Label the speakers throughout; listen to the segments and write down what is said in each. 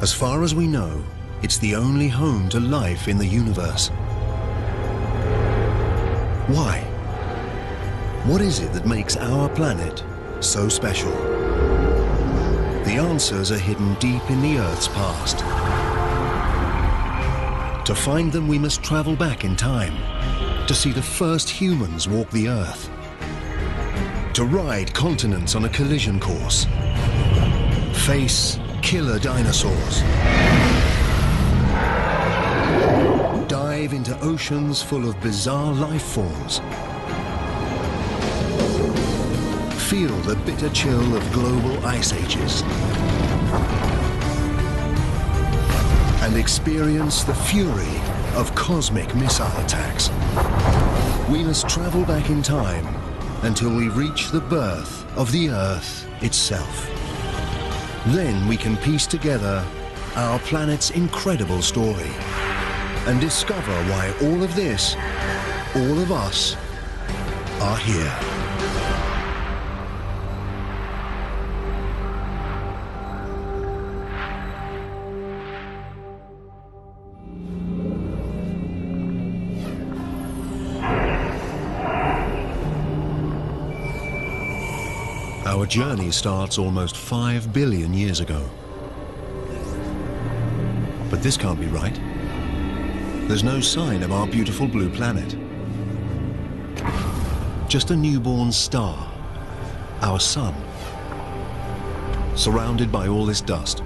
Speaker 1: As far as we know, it's the only home to life in the universe. Why? What is it that makes our planet so special? The answers are hidden deep in the Earth's past. To find them, we must travel back in time to see the first humans walk the Earth, to ride continents on a collision course, face killer dinosaurs, dive into oceans full of bizarre life forms, feel the bitter chill of global ice ages, and experience the fury of cosmic missile attacks. We must travel back in time until we reach the birth of the Earth itself. Then we can piece together our planet's incredible story and discover why all of this, all of us, are here. Our journey starts almost 5 billion years ago. But this can't be right. There's no sign of our beautiful blue planet. Just a newborn star, our sun, surrounded by all this dust.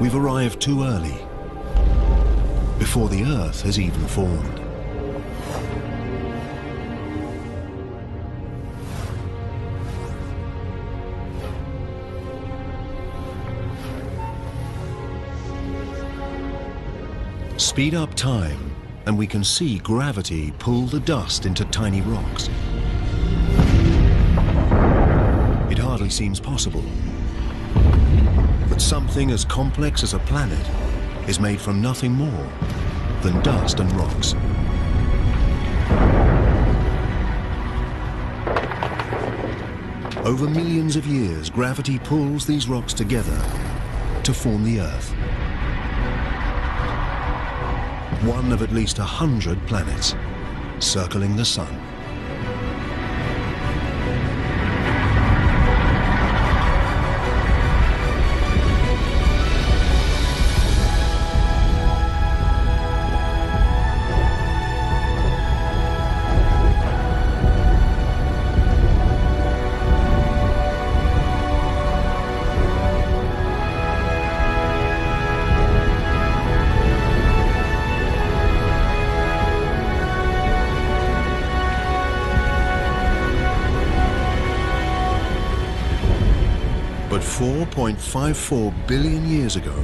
Speaker 1: We've arrived too early, before the Earth has even formed. Speed up time, and we can see gravity pull the dust into tiny rocks. It hardly seems possible that something as complex as a planet is made from nothing more than dust and rocks. Over millions of years, gravity pulls these rocks together to form the Earth. One of at least 100 planets circling the sun. But 4.54 billion years ago,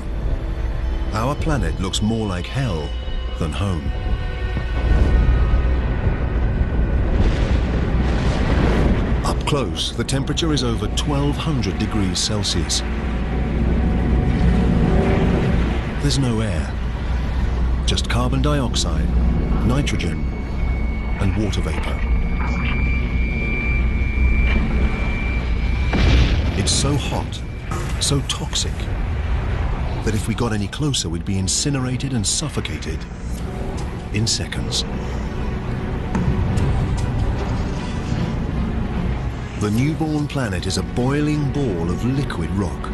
Speaker 1: our planet looks more like hell than home. Up close, the temperature is over 1200 degrees Celsius. There's no air, just carbon dioxide, nitrogen, and water vapor. It's so hot, so toxic, that if we got any closer, we'd be incinerated and suffocated in seconds. The newborn planet is a boiling ball of liquid rock.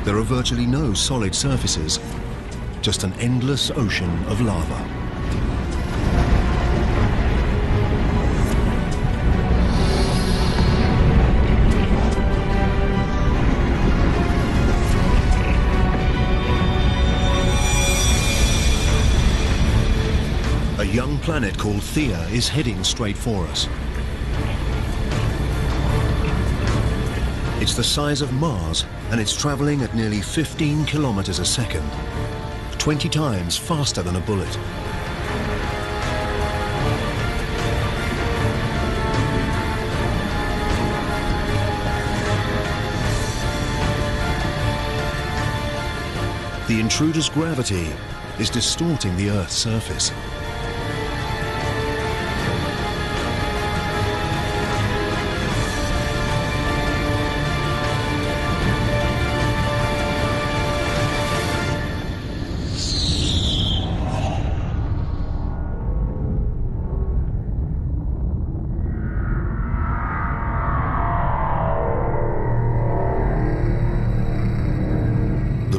Speaker 1: There are virtually no solid surfaces, just an endless ocean of lava. A young planet called Theia is heading straight for us. It's the size of Mars, and it's traveling at nearly 15 kilometers a second, 20 times faster than a bullet. The intruder's gravity is distorting the Earth's surface.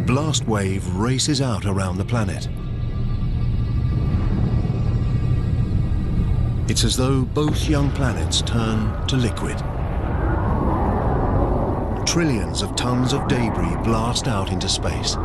Speaker 1: blast wave races out around the planet. It's as though both young planets turn to liquid. Trillions of tons of debris blast out into space.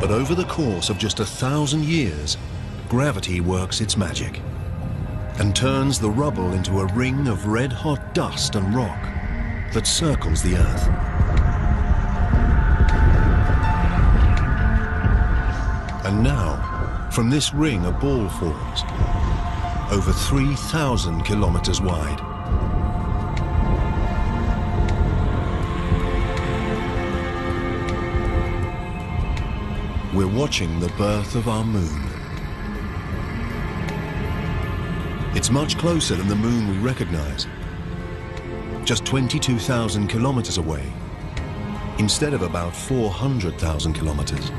Speaker 1: But over the course of just 1,000 years, gravity works its magic and turns the rubble into a ring of red-hot dust and rock that circles the Earth. And now, from this ring a ball forms, over 3,000 kilometers wide. We're watching the birth of our moon. It's much closer than the moon we recognize, just 22,000 kilometers away, instead of about 400,000 kilometers.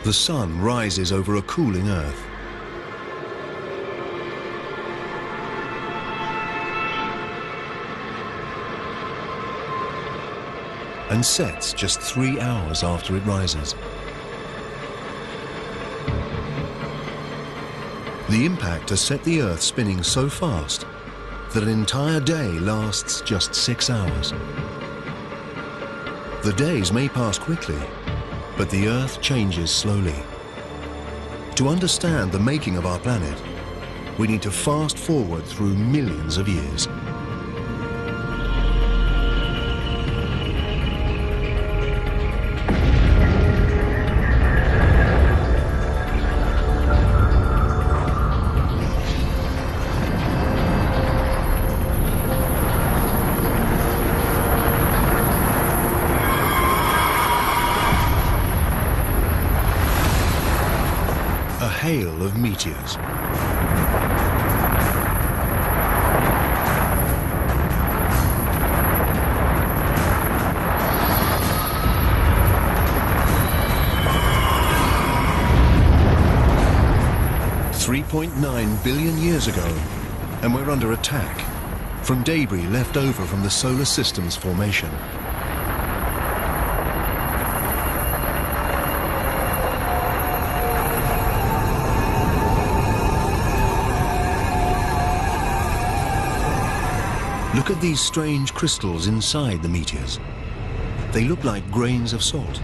Speaker 1: The sun rises over a cooling Earth. And sets just 3 hours after it rises. The impact has set the Earth spinning so fast that an entire day lasts just 6 hours. The days may pass quickly, but the Earth changes slowly. To understand the making of our planet, we need to fast forward through millions of years. Hail of meteors. $3.9 billion years ago, and we're under attack from debris left over from the solar system's formation. Look at these strange crystals inside the meteors. They look like grains of salt.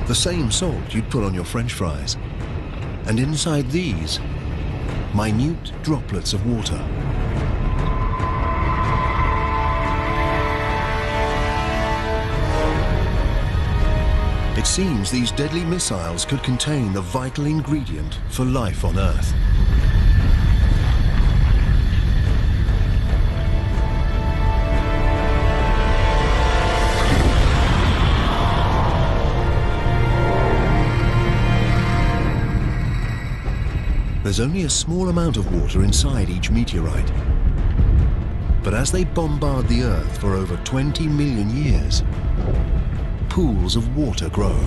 Speaker 1: The same salt you'd put on your French fries. And inside these, minute droplets of water. It seems these deadly missiles could contain the vital ingredient for life on Earth. There's only a small amount of water inside each meteorite. But as they bombard the Earth for over 20 million years, pools of water grow.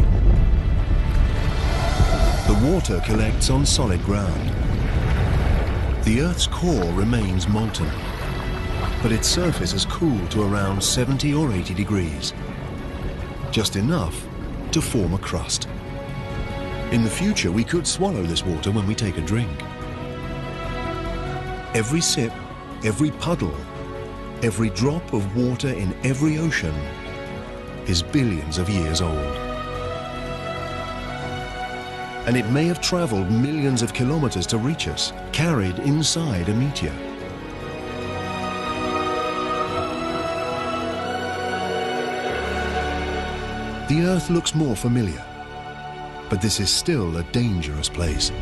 Speaker 1: The water collects on solid ground. The Earth's core remains molten, but its surface has cooled to around 70 or 80 degrees, just enough to form a crust. In the future, we could swallow this water when we take a drink. Every sip, every puddle, every drop of water in every ocean is billions of years old. And it may have traveled millions of kilometers to reach us, carried inside a meteor. The Earth looks more familiar, but this is still a dangerous place.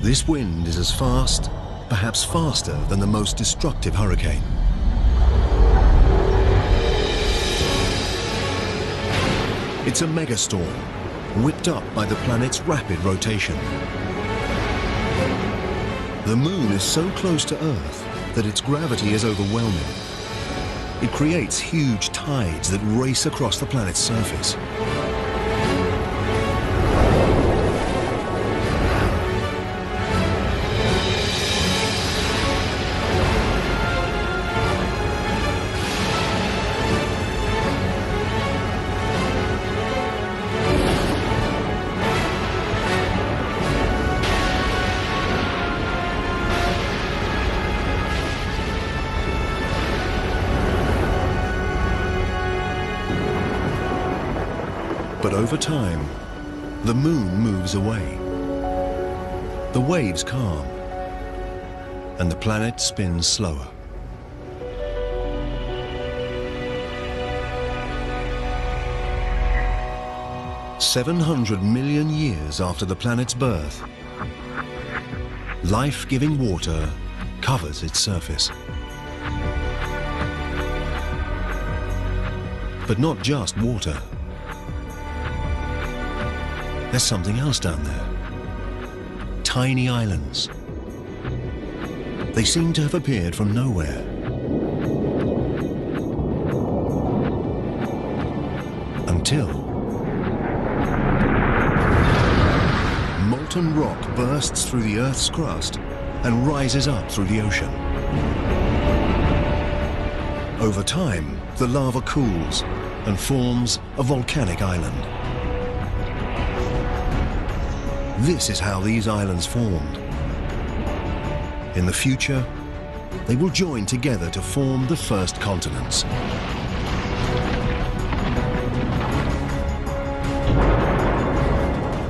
Speaker 1: This wind is as fast, perhaps faster than the most destructive hurricane. It's a megastorm, whipped up by the planet's rapid rotation. The Moon is so close to Earth that its gravity is overwhelming. It creates huge tides that race across the planet's surface. But over time, the Moon moves away. The waves calm, and the planet spins slower. "700 million years after the planet's birth, life-giving water covers its surface. But not just water. There's something else down there. Tiny islands. They seem to have appeared from nowhere. Until molten rock bursts through the Earth's crust and rises up through the ocean. Over time, the lava cools and forms a volcanic island. This is how these islands formed. In the future, they will join together to form the first continents.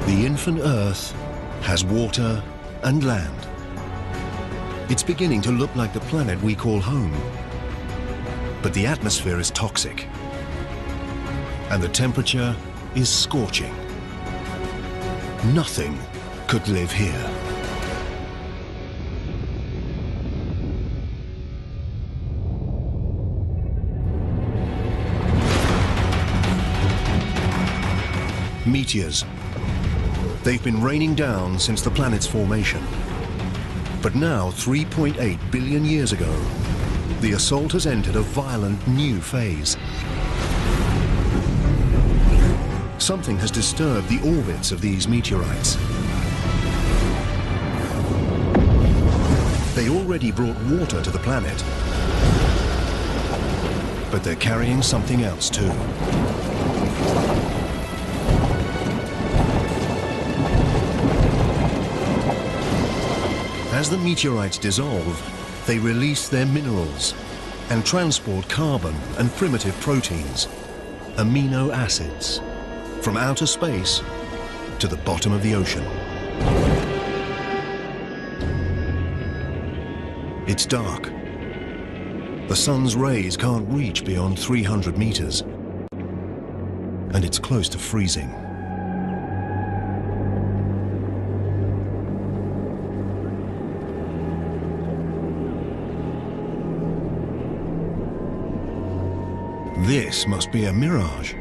Speaker 1: The infant Earth has water and land. It's beginning to look like the planet we call home. But the atmosphere is toxic, and the temperature is scorching. Nothing could live here. Meteors. They've been raining down since the planet's formation. But now, 3.8 billion years ago, the assault has entered a violent new phase. Something has disturbed the orbits of these meteorites. They already brought water to the planet, but they're carrying something else too. As the meteorites dissolve, they release their minerals and transport carbon and primitive proteins, amino acids, from outer space to the bottom of the ocean. It's dark. The sun's rays can't reach beyond 300 meters, and it's close to freezing. This must be a mirage.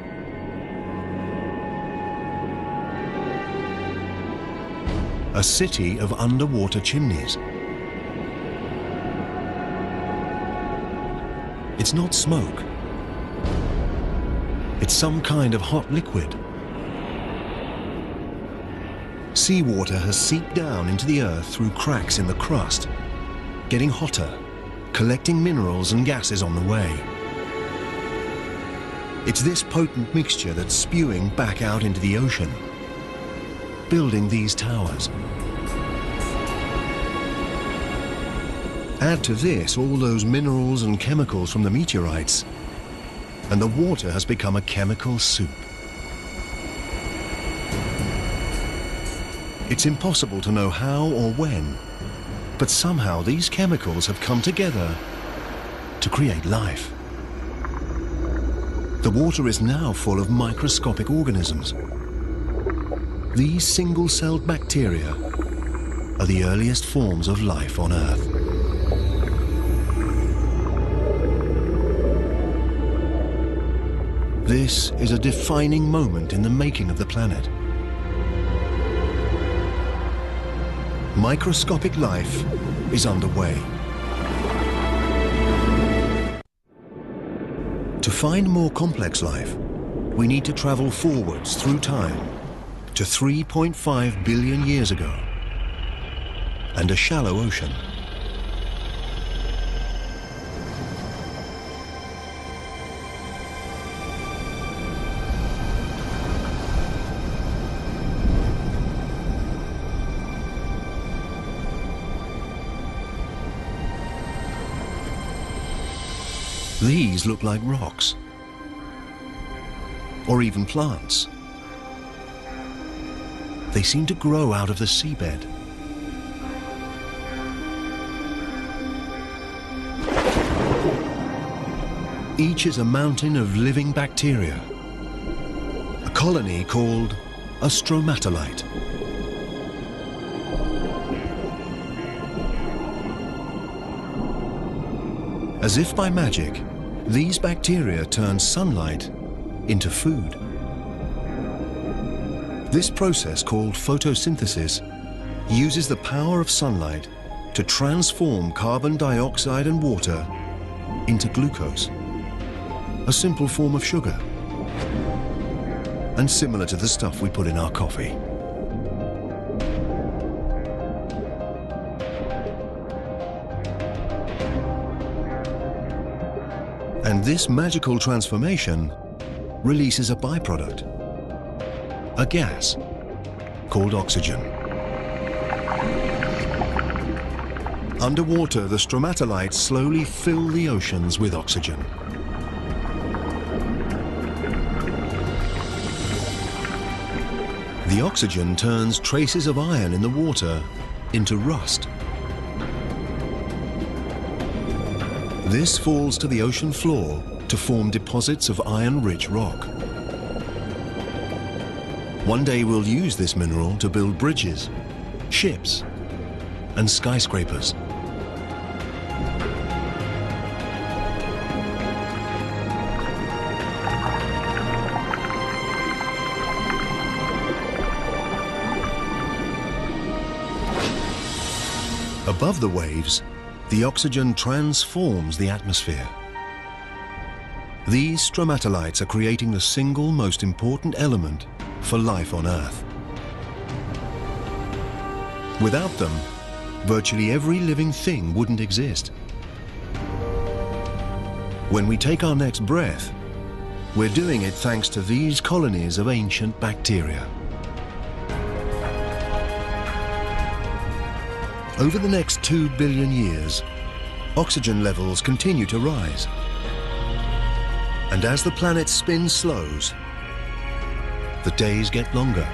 Speaker 1: A city of underwater chimneys. It's not smoke. It's some kind of hot liquid. Seawater has seeped down into the Earth through cracks in the crust, getting hotter, collecting minerals and gases on the way. It's this potent mixture that's spewing back out into the ocean, building these towers. Add to this all those minerals and chemicals from the meteorites, and the water has become a chemical soup. It's impossible to know how or when, but somehow these chemicals have come together to create life. The water is now full of microscopic organisms. These single-celled bacteria are the earliest forms of life on Earth. This is a defining moment in the making of the planet. Microscopic life is underway. To find more complex life, we need to travel forwards through time to 3.5 billion years ago and a shallow ocean. These look like rocks, or even plants. They seem to grow out of the seabed. Each is a mountain of living bacteria, a colony called a stromatolite. As if by magic, these bacteria turn sunlight into food. This process, called photosynthesis, uses the power of sunlight to transform carbon dioxide and water into glucose, a simple form of sugar, and similar to the stuff we put in our coffee. And this magical transformation releases a byproduct, a gas called oxygen. Underwater, the stromatolites slowly fill the oceans with oxygen. The oxygen turns traces of iron in the water into rust. This falls to the ocean floor to form deposits of iron-rich rock. One day we'll use this mineral to build bridges, ships, and skyscrapers. Above the waves, the oxygen transforms the atmosphere. These stromatolites are creating the single most important element for life on Earth. Without them, virtually every living thing wouldn't exist. When we take our next breath, we're doing it thanks to these colonies of ancient bacteria. Over the next 2 billion years, oxygen levels continue to rise. And as the planet's spin slows, the days get longer.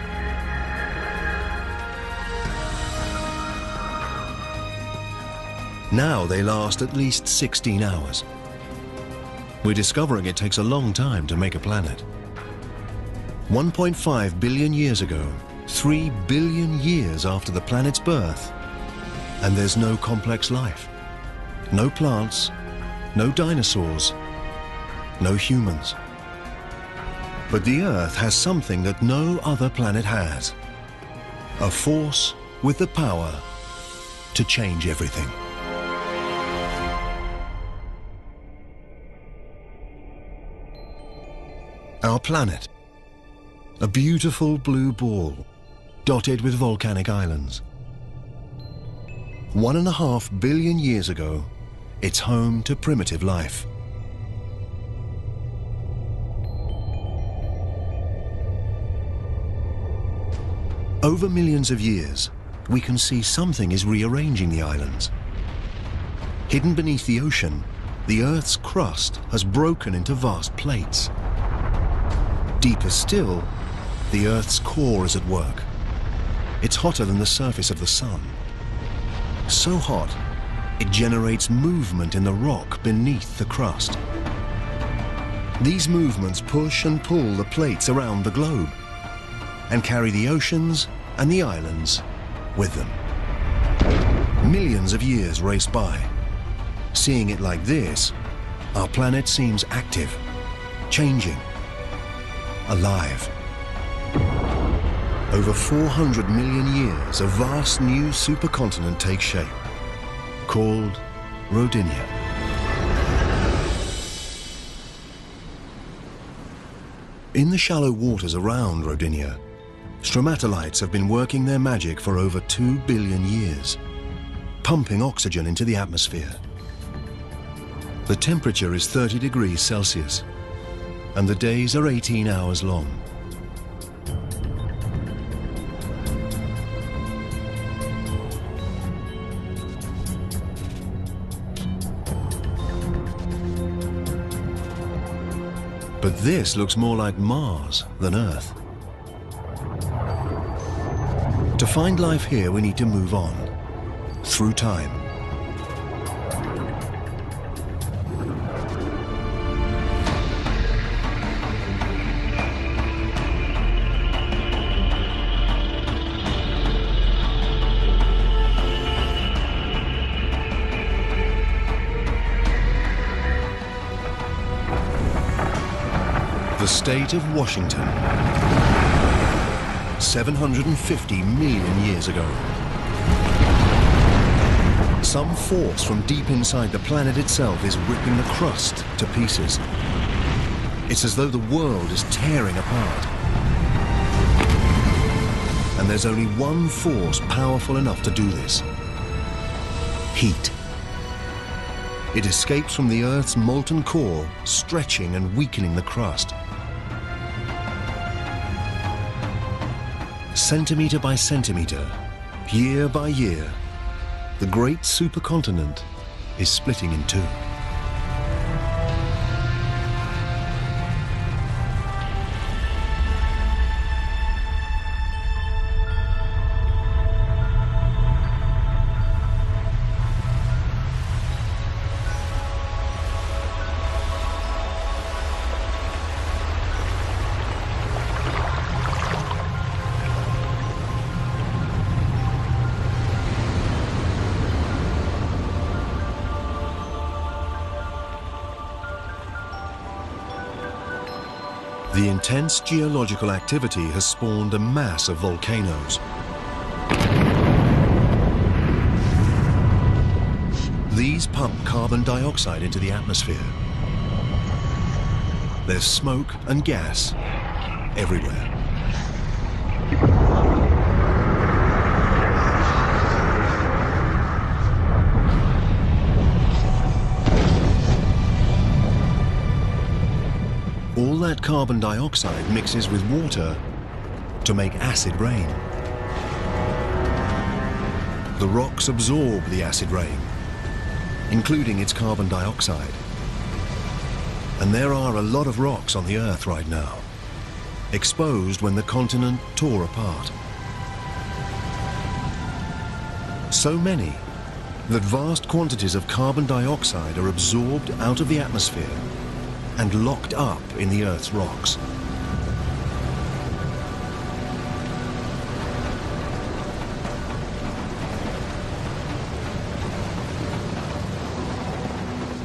Speaker 1: Now they last at least 16 hours. We're discovering it takes a long time to make a planet. 1.5 billion years ago, 3 billion years after the planet's birth, and there's no complex life. No plants, no dinosaurs, no humans. But the Earth has something that no other planet has. A force with the power to change everything. Our planet, a beautiful blue ball dotted with volcanic islands. 1.5 billion years ago, it's home to primitive life. Over millions of years, we can see something is rearranging the islands. Hidden beneath the ocean, the Earth's crust has broken into vast plates. Deeper still, the Earth's core is at work. It's hotter than the surface of the sun. So hot, it generates movement in the rock beneath the crust. These movements push and pull the plates around the globe and carry the oceans and the islands with them. Millions of years race by. Seeing it like this, our planet seems active, changing, alive. Over 400 million years, a vast new supercontinent takes shape, called Rodinia. In the shallow waters around Rodinia, stromatolites have been working their magic for over 2 billion years, pumping oxygen into the atmosphere. The temperature is 30 degrees Celsius, and the days are 18 hours long. But this looks more like Mars than Earth. To find life here, we need to move on, through time. The state of Washington, 750 million years ago. Some force from deep inside the planet itself is ripping the crust to pieces. It's as though the world is tearing apart. And there's only one force powerful enough to do this: heat. It escapes from the Earth's molten core, stretching and weakening the crust. Centimeter by centimeter, year by year, the great supercontinent is splitting in two. The intense geological activity has spawned a mass of volcanoes. These pump carbon dioxide into the atmosphere. There's smoke and gas everywhere. All that carbon dioxide mixes with water to make acid rain. The rocks absorb the acid rain, including its carbon dioxide. And there are a lot of rocks on the Earth right now, exposed when the continent tore apart. So many that vast quantities of carbon dioxide are absorbed out of the atmosphere and locked up in the Earth's rocks.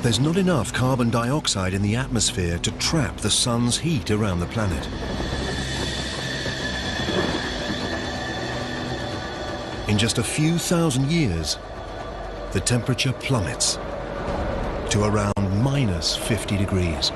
Speaker 1: There's not enough carbon dioxide in the atmosphere to trap the sun's heat around the planet. In just a few thousand years, the temperature plummets to around minus 50 degrees.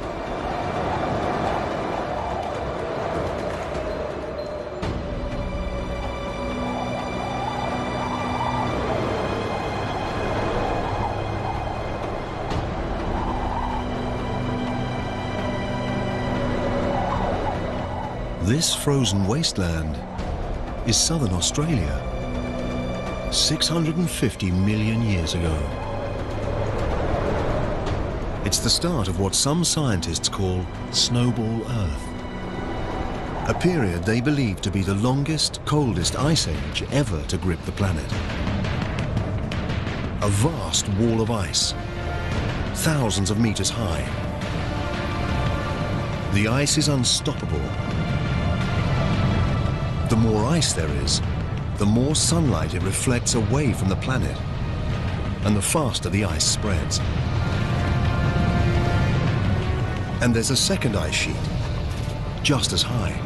Speaker 1: This frozen wasteland is southern Australia, 650 million years ago. It's the start of what some scientists call Snowball Earth, a period they believe to be the longest, coldest ice age ever to grip the planet. a vast wall of ice, thousands of meters high. The ice is unstoppable. The more ice there is, the more sunlight it reflects away from the planet, and the faster the ice spreads. And there's a second ice sheet, just as high.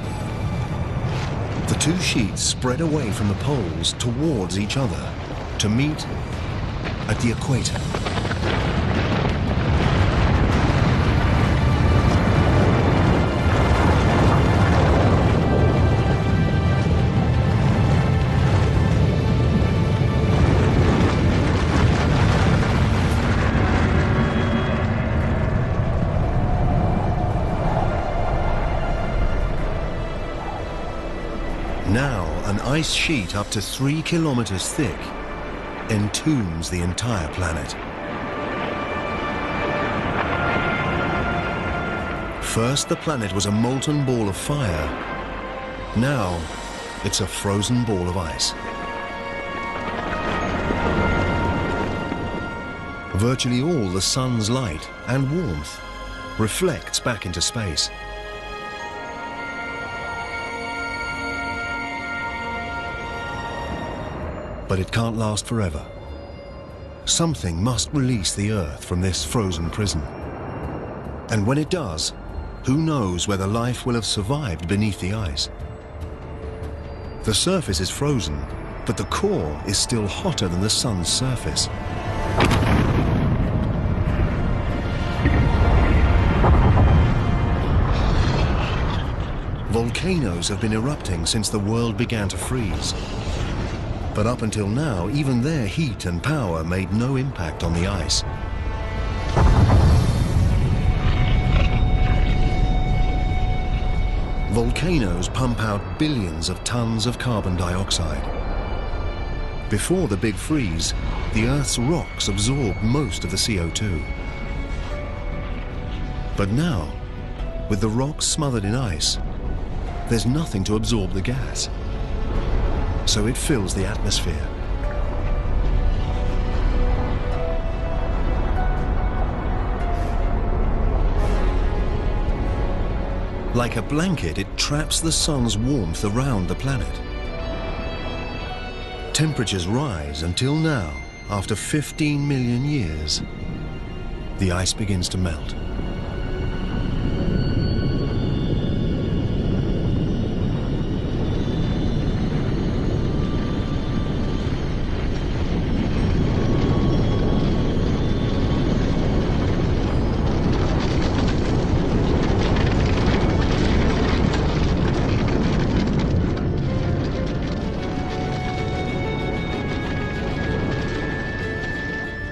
Speaker 1: The two sheets spread away from the poles towards each other to meet at the equator. Now, an ice sheet up to 3 kilometers thick entombs the entire planet. First, the planet was a molten ball of fire. Now, it's a frozen ball of ice. Virtually all the sun's light and warmth reflects back into space. But it can't last forever. Something must release the Earth from this frozen prison. And when it does, who knows whether life will have survived beneath the ice? The surface is frozen, but the core is still hotter than the sun's surface. Volcanoes have been erupting since the world began to freeze. But up until now, even their heat and power made no impact on the ice. Volcanoes pump out billions of tons of carbon dioxide. Before the big freeze, the Earth's rocks absorbed most of the CO2. But now, with the rocks smothered in ice, there's nothing to absorb the gas. So it fills the atmosphere. Like a blanket, it traps the sun's warmth around the planet. Temperatures rise until now, after 15 million years, the ice begins to melt.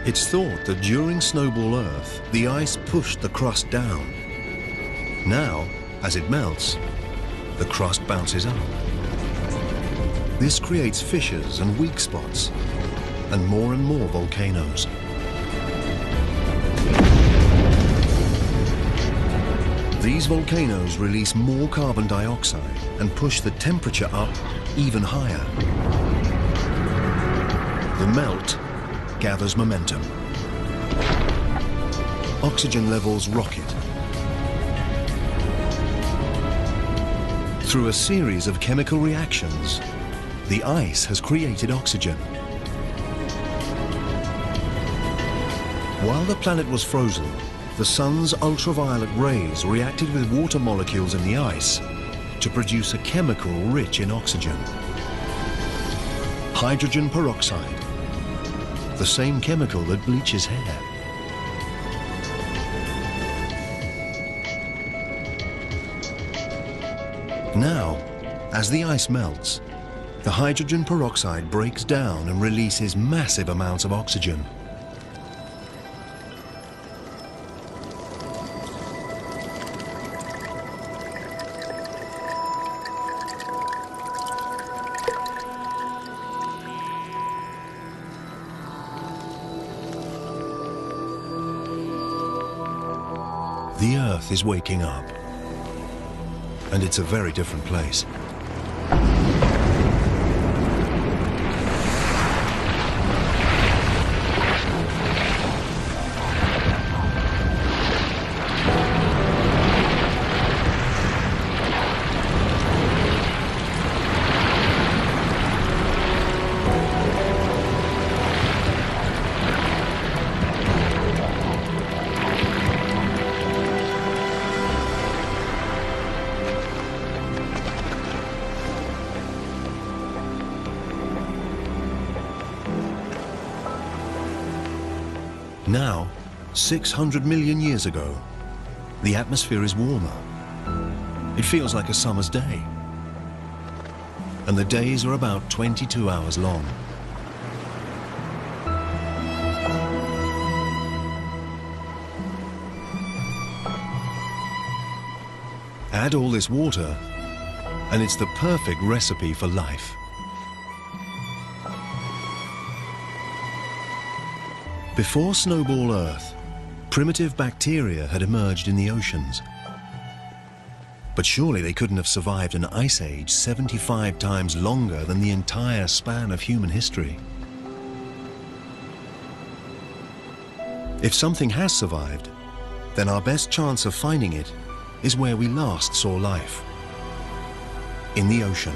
Speaker 1: It's thought that during Snowball Earth, the ice pushed the crust down. Now, as it melts, the crust bounces up. This creates fissures and weak spots, and more volcanoes. These volcanoes release more carbon dioxide and push the temperature up even higher. The melt gathers momentum. Oxygen levels rocket. Through a series of chemical reactions, the ice has created oxygen. While the planet was frozen, the sun's ultraviolet rays reacted with water molecules in the ice to produce a chemical rich in oxygen. Hydrogen peroxide, the same chemical that bleaches hair. Now, as the ice melts, the hydrogen peroxide breaks down and releases massive amounts of oxygen. The Earth is waking up, and it's a very different place. Now, 600 million years ago, the atmosphere is warmer. It feels like a summer's day. And the days are about 22 hours long. Add all this water, and it's the perfect recipe for life. Before Snowball Earth, primitive bacteria had emerged in the oceans. But surely they couldn't have survived an ice age 75 times longer than the entire span of human history. If something has survived, then our best chance of finding it is where we last saw life, in the ocean.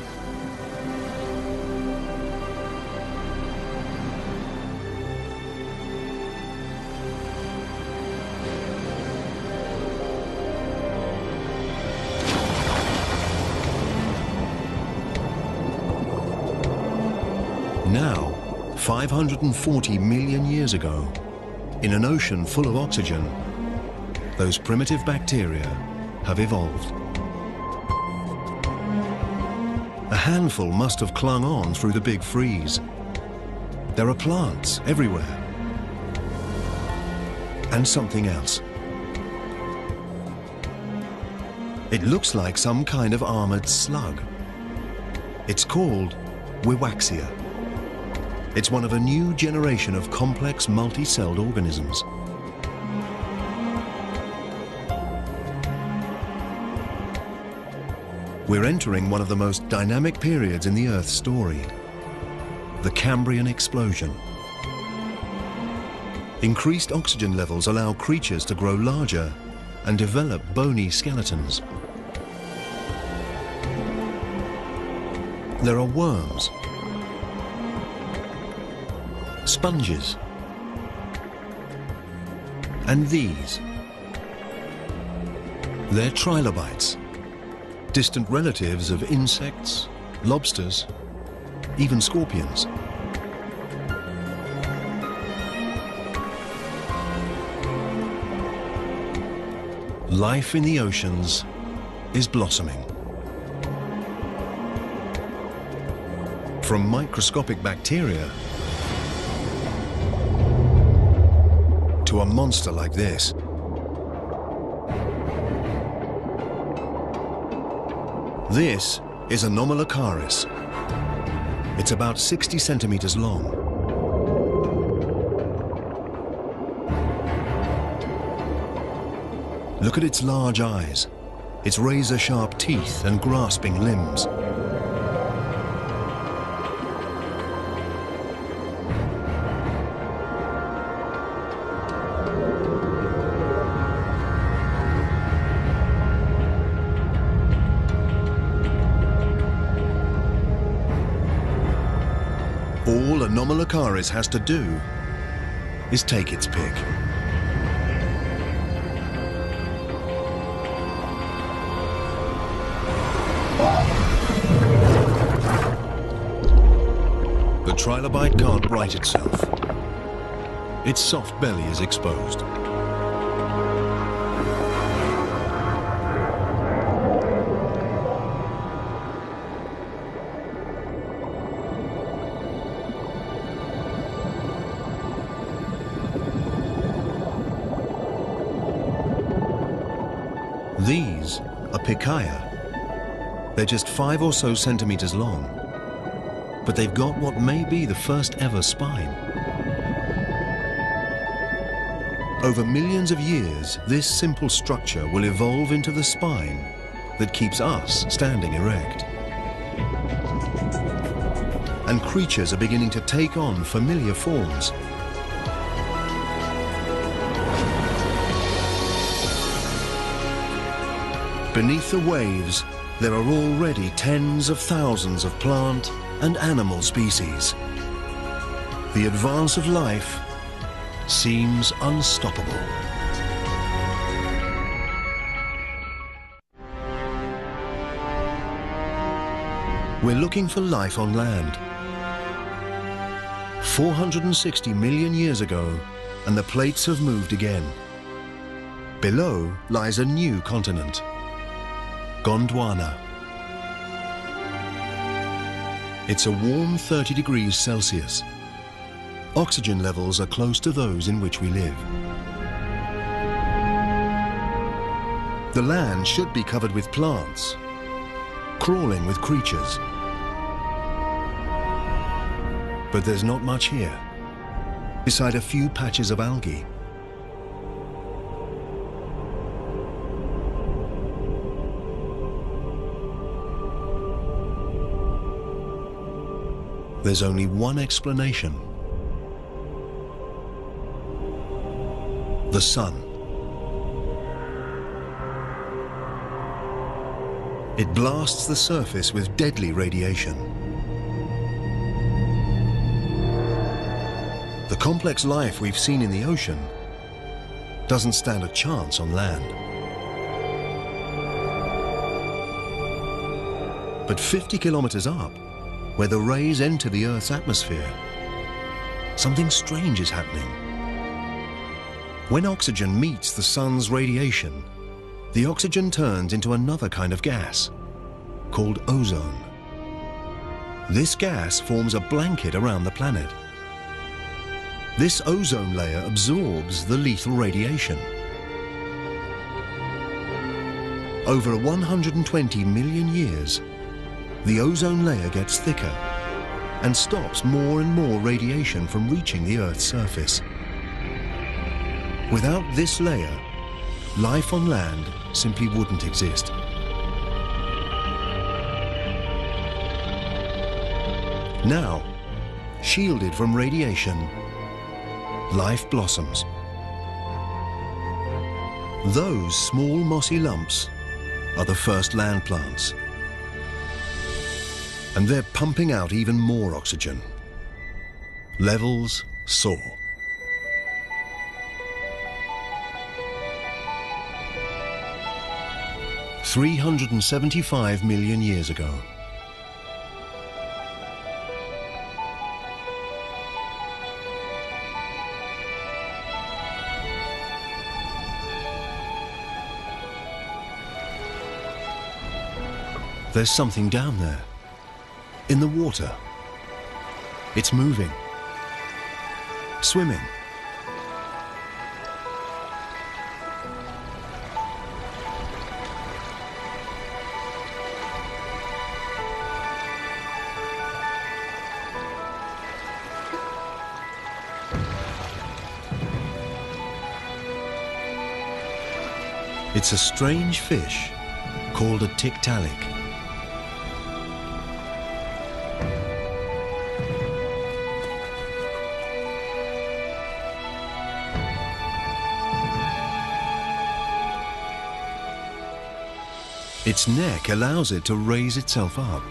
Speaker 1: Now, 540 million years ago, in an ocean full of oxygen, those primitive bacteria have evolved. A handful must have clung on through the big freeze. There are plants everywhere. And something else. It looks like some kind of armored slug. It's called Wiwaxia. It's one of a new generation of complex multi-celled organisms. We're entering one of the most dynamic periods in the Earth's story, the Cambrian explosion. Increased oxygen levels allow creatures to grow larger and develop bony skeletons. There are worms, sponges, and these. They're trilobites, distant relatives of insects, lobsters, even scorpions. Life in the oceans is blossoming. From microscopic bacteria to a monster like this. This is Anomalocaris. It's about 60 centimeters long. Look at its large eyes, its razor-sharp teeth and grasping limbs. All Anomalocaris has to do is take its pick. The trilobite can't right itself. Its soft belly is exposed. These are Picaia. They're just 5 or so centimeters long, but they've got what may be the first ever spine. Over millions of years, this simple structure will evolve into the spine that keeps us standing erect. And creatures are beginning to take on familiar forms. Beneath the waves, there are already tens of thousands of plant and animal species. The advance of life seems unstoppable. We're looking for life on land. 460 million years ago, and the plates have moved again. Below lies a new continent, Gondwana. It's a warm 30 degrees Celsius. Oxygen levels are close to those in which we live. The land should be covered with plants, crawling with creatures. But there's not much here, beside a few patches of algae. There's only one explanation: the sun. It blasts the surface with deadly radiation. The complex life we've seen in the ocean doesn't stand a chance on land. But 50 kilometers up, where the rays enter the Earth's atmosphere, something strange is happening. When oxygen meets the sun's radiation, the oxygen turns into another kind of gas, called ozone. This gas forms a blanket around the planet. This ozone layer absorbs the lethal radiation. Over 120 million years, the ozone layer gets thicker and stops more and more radiation from reaching the Earth's surface. Without this layer, life on land simply wouldn't exist. Now, shielded from radiation, life blossoms. Those small mossy lumps are the first land plants. And they're pumping out even more oxygen. Levels soar. $375 million years ago. There's something down there, in the water. It's moving, swimming. It's a strange fish called a tiktaalik. Its neck allows it to raise itself up.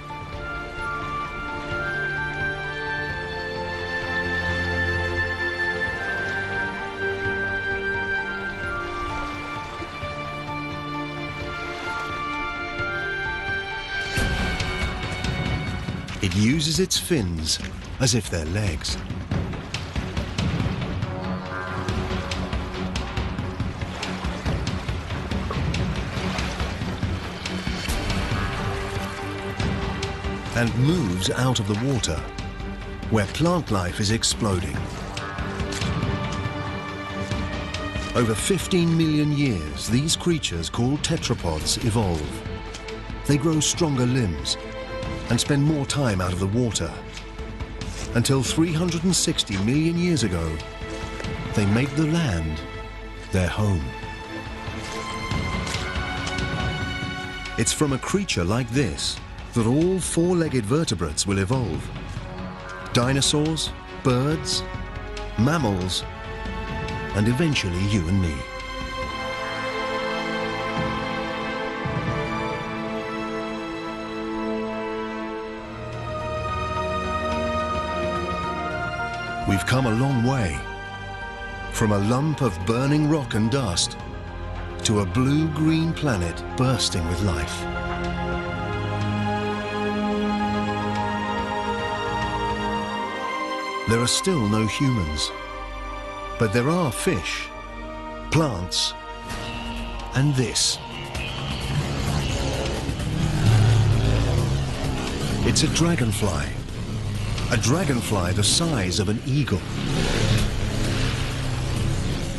Speaker 1: It uses its fins as if they're legs. And moves out of the water, where plant life is exploding. Over 15 million years, these creatures called tetrapods evolve. They grow stronger limbs and spend more time out of the water, until 360 million years ago, they make the land their home. It's from a creature like this that all four-legged vertebrates will evolve. Dinosaurs, birds, mammals, and eventually you and me. We've come a long way, from a lump of burning rock and dust to a blue-green planet bursting with life. There are still no humans, But there are fish, plants, and this. It's a dragonfly. A dragonfly the size of an eagle.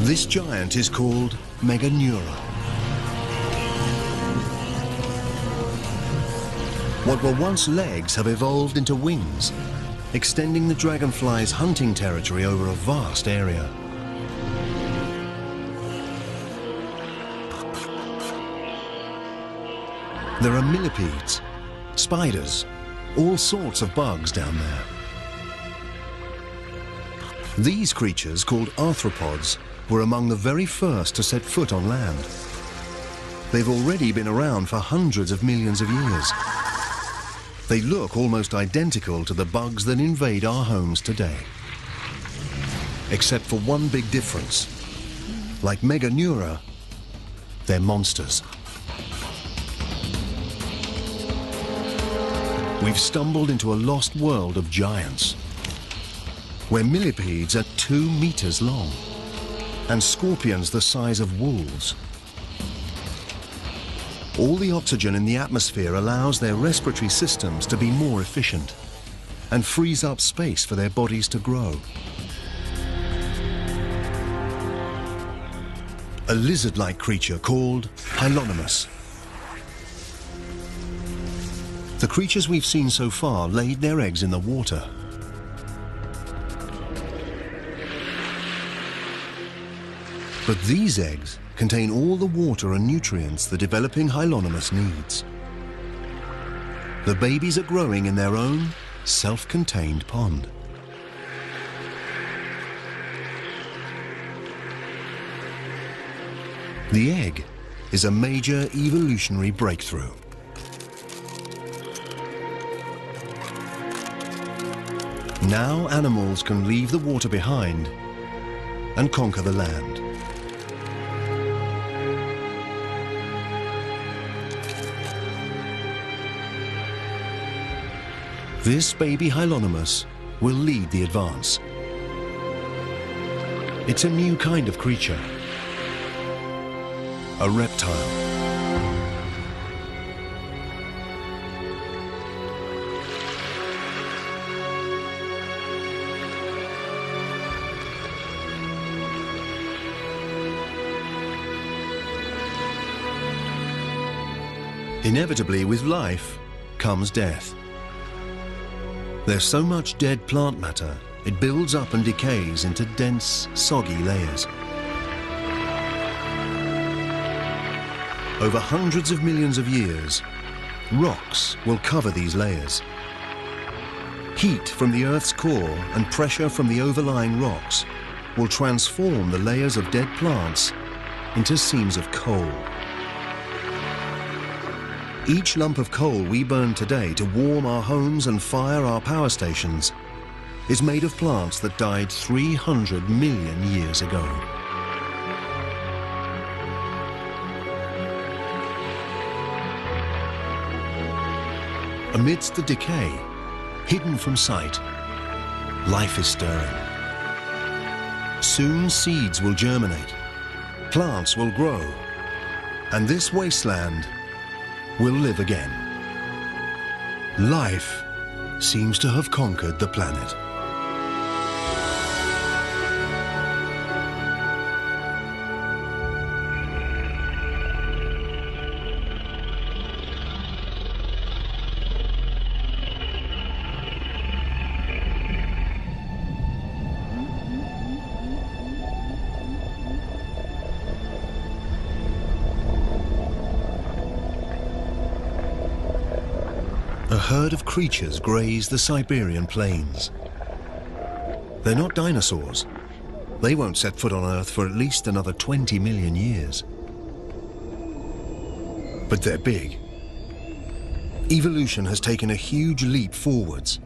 Speaker 1: This giant is called Meganeura. What were once legs have evolved into wings, extending the dragonfly's hunting territory over a vast area. There are millipedes, spiders, all sorts of bugs down there. These creatures, called arthropods, were among the very first to set foot on land. They've already been around for hundreds of millions of years. They look almost identical to the bugs that invade our homes today. Except for one big difference. Like Meganeura, they're monsters. We've stumbled into a lost world of giants, where millipedes are 2 meters long, and scorpions the size of wolves. All the oxygen in the atmosphere allows their respiratory systems to be more efficient and frees up space for their bodies to grow. A lizard-like creature called Hylonomus. The creatures we've seen so far laid their eggs in the water. But these eggs contain all the water and nutrients the developing Hylonomus needs. The babies are growing in their own self-contained pond. The egg is a major evolutionary breakthrough. Now animals can leave the water behind and conquer the land. This baby Hylonomus will lead the advance. It's a new kind of creature, a reptile. Inevitably, with life comes death. There's so much dead plant matter, it builds up and decays into dense, soggy layers. Over hundreds of millions of years, rocks will cover these layers. Heat from the Earth's core and pressure from the overlying rocks will transform the layers of dead plants into seams of coal. Each lump of coal we burn today to warm our homes and fire our power stations is made of plants that died 300 million years ago. Amidst the decay, hidden from sight, life is stirring. Soon seeds will germinate, plants will grow, and this wasteland will live again. Life seems to have conquered the planet. A herd of creatures graze the Siberian plains. They're not dinosaurs. They won't set foot on Earth for at least another 20 million years. But they're big. Evolution has taken a huge leap forwards.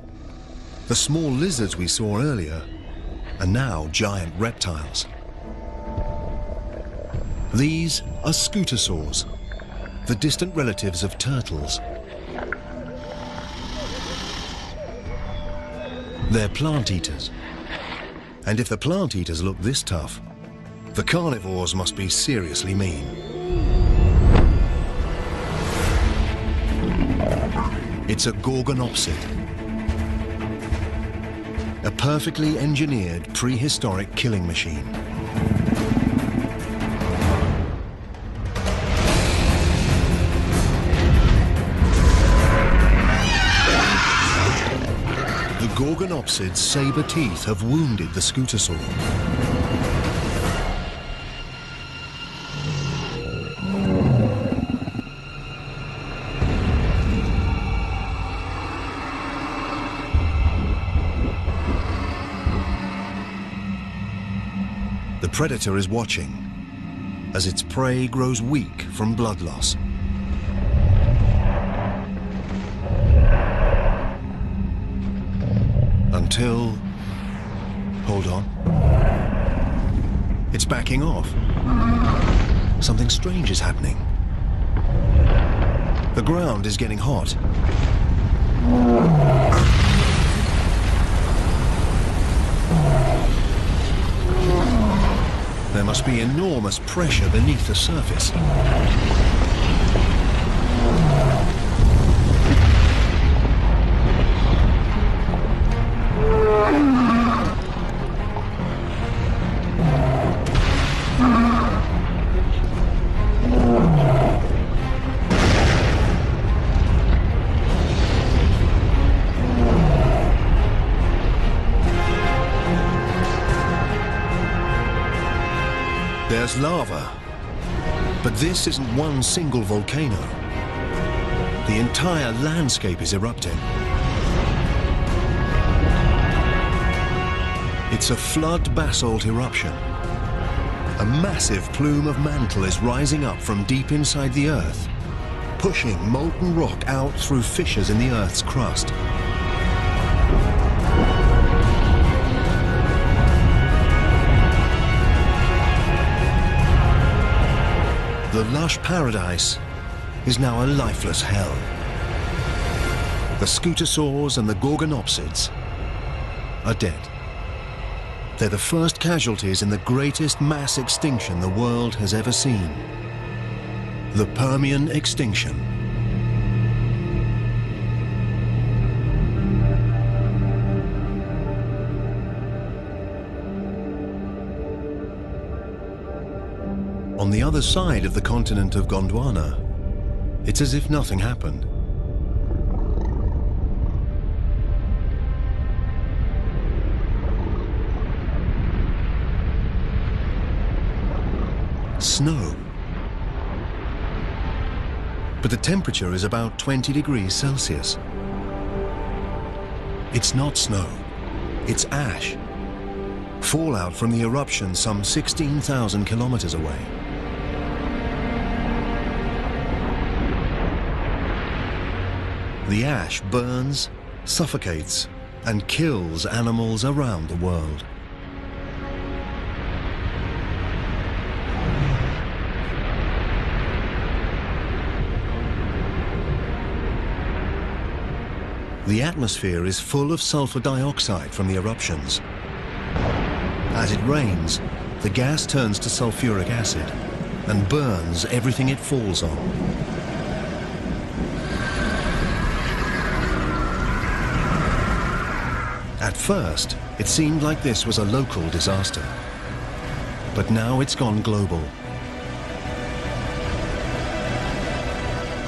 Speaker 1: The small lizards we saw earlier are now giant reptiles. These are scutosaurs, the distant relatives of turtles. They're plant eaters. And if the plant eaters look this tough, the carnivores must be seriously mean. It's a gorgonopsid, a perfectly engineered prehistoric killing machine. The gorgonopsid's saber teeth have wounded the scutosaur. The predator is watching as its prey grows weak from blood loss. Until, hold on, it's backing off. Something strange is happening. The ground is getting hot. There must be enormous pressure beneath the surface. There's lava, but this isn't one single volcano. The entire landscape is erupting. It's a flood basalt eruption. A massive plume of mantle is rising up from deep inside the earth, pushing molten rock out through fissures in the Earth's crust. The lush paradise is now a lifeless hell. The scutosaurs and the gorgonopsids are dead. They're the first casualties in the greatest mass extinction the world has ever seen. The Permian extinction. On the other side of the continent of Gondwana, it's as if nothing happened. Snow. But the temperature is about 20 degrees Celsius. It's not snow, it's ash. Fallout from the eruption some 16,000 kilometers away. The ash burns, suffocates, and kills animals around the world. The atmosphere is full of sulfur dioxide from the eruptions. As it rains, the gas turns to sulfuric acid and burns everything it falls on. At first, it seemed like this was a local disaster, but now it's gone global.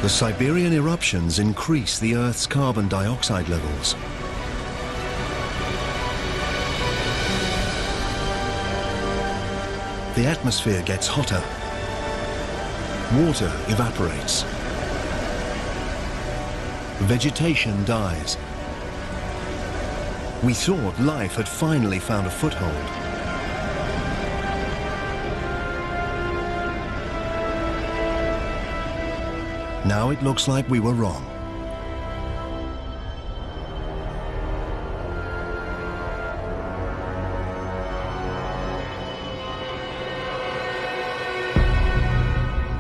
Speaker 1: The Siberian eruptions increase the Earth's carbon dioxide levels. The atmosphere gets hotter. Water evaporates. Vegetation dies. We thought life had finally found a foothold. Now it looks like we were wrong.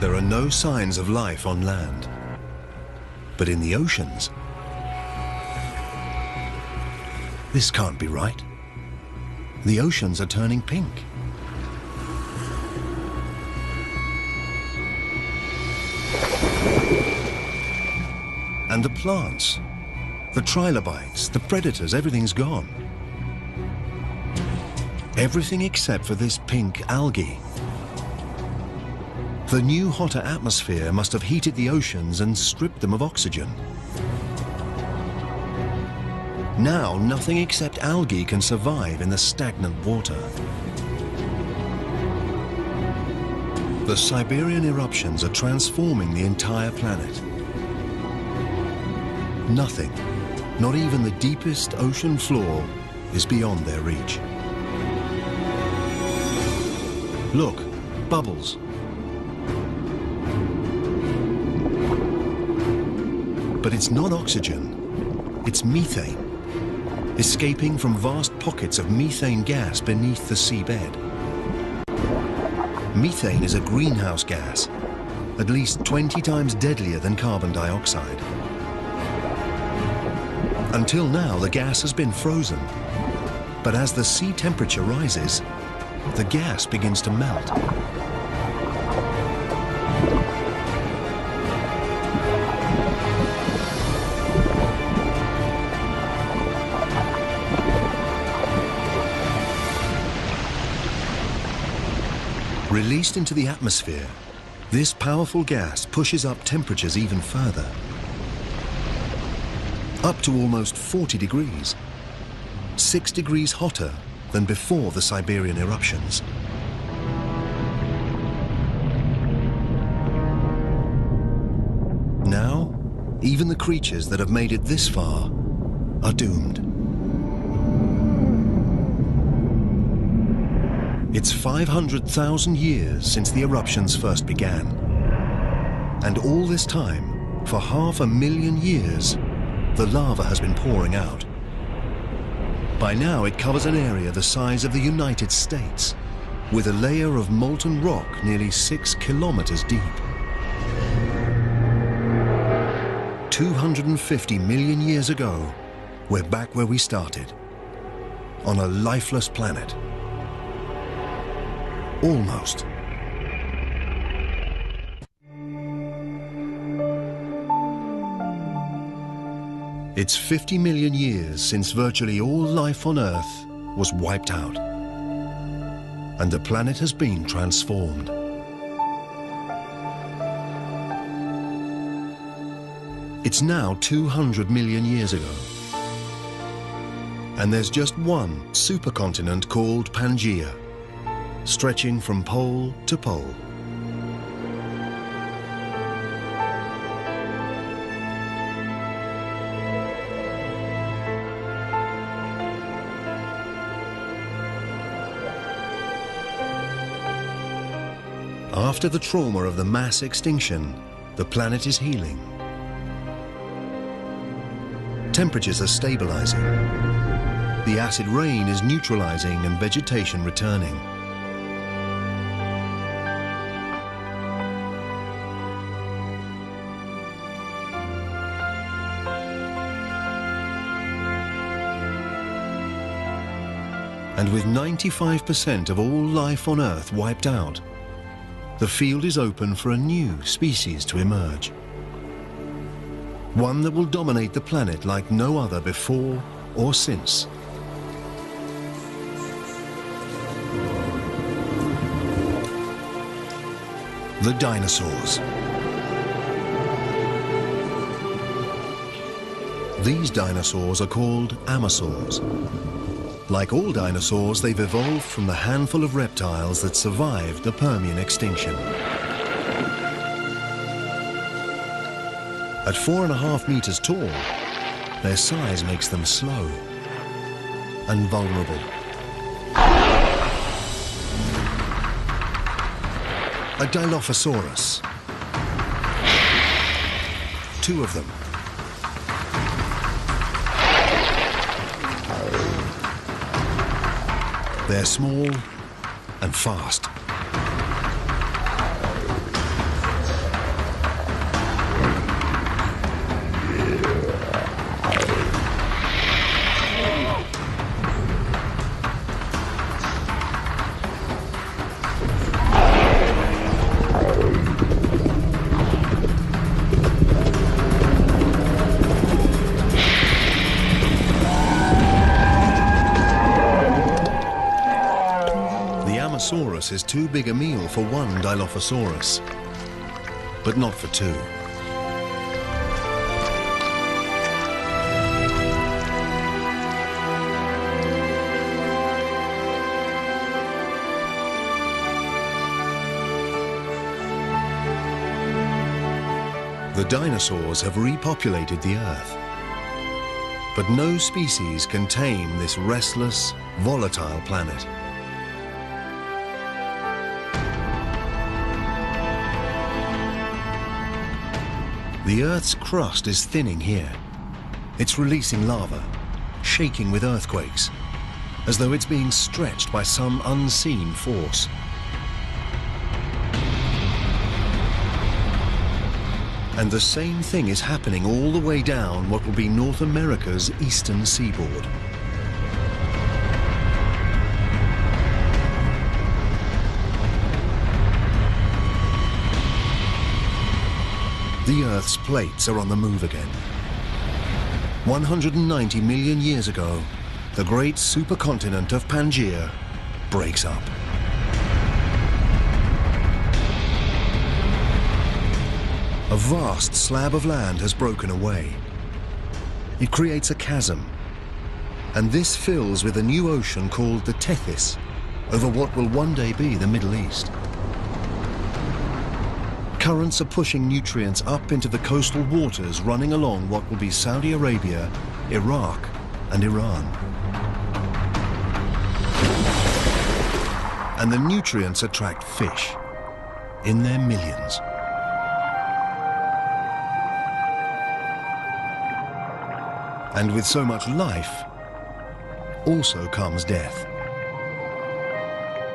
Speaker 1: There are no signs of life on land, but in the oceans, this can't be right. The oceans are turning pink. And the plants, the trilobites, the predators, everything's gone. Everything except for this pink algae. The new hotter atmosphere must have heated the oceans and stripped them of oxygen. Now, nothing except algae can survive in the stagnant water. The Siberian eruptions are transforming the entire planet. Nothing, not even the deepest ocean floor, is beyond their reach. Look, bubbles. But it's not oxygen, it's methane, escaping from vast pockets of methane gas beneath the seabed. Methane is a greenhouse gas, at least 20 times deadlier than carbon dioxide. Until now, the gas has been frozen, but as the sea temperature rises, the gas begins to melt. Released into the atmosphere, this powerful gas pushes up temperatures even further, up to almost 40 degrees, 6 degrees hotter than before the Siberian eruptions. Now, even the creatures that have made it this far are doomed. It's 500,000 years since the eruptions first began. And all this time, for 500,000 years, the lava has been pouring out. By now, it covers an area the size of the United States, with a layer of molten rock nearly 6 kilometers deep. 250 million years ago, we're back where we started, on a lifeless planet. Almost. It's 50 million years since virtually all life on Earth was wiped out, and the planet has been transformed. It's now 200 million years ago, and there's just one supercontinent called Pangaea, stretching from pole to pole. After the trauma of the mass extinction, the planet is healing. Temperatures are stabilizing. The acid rain is neutralizing and vegetation returning. And with 95% of all life on Earth wiped out, the field is open for a new species to emerge. One that will dominate the planet like no other before or since. The dinosaurs. These dinosaurs are called amosaurs. Like all dinosaurs, they've evolved from the handful of reptiles that survived the Permian extinction. At 4.5 meters tall, their size makes them slow and vulnerable. A Dilophosaurus. 2 of them. They're small and fast. Brontosaurus is too big a meal for one Dilophosaurus, but not for two. The dinosaurs have repopulated the Earth, but no species can tame this restless, volatile planet. The Earth's crust is thinning here. It's releasing lava, shaking with earthquakes, as though it's being stretched by some unseen force. And the same thing is happening all the way down what will be North America's eastern seaboard. The Earth's plates are on the move again. 190 million years ago, the great supercontinent of Pangaea breaks up. A vast slab of land has broken away. It creates a chasm, and this fills with a new ocean called the Tethys, over what will one day be the Middle East. Currents are pushing nutrients up into the coastal waters running along what will be Saudi Arabia, Iraq, and Iran. And the nutrients attract fish in their millions. And with so much life, also comes death.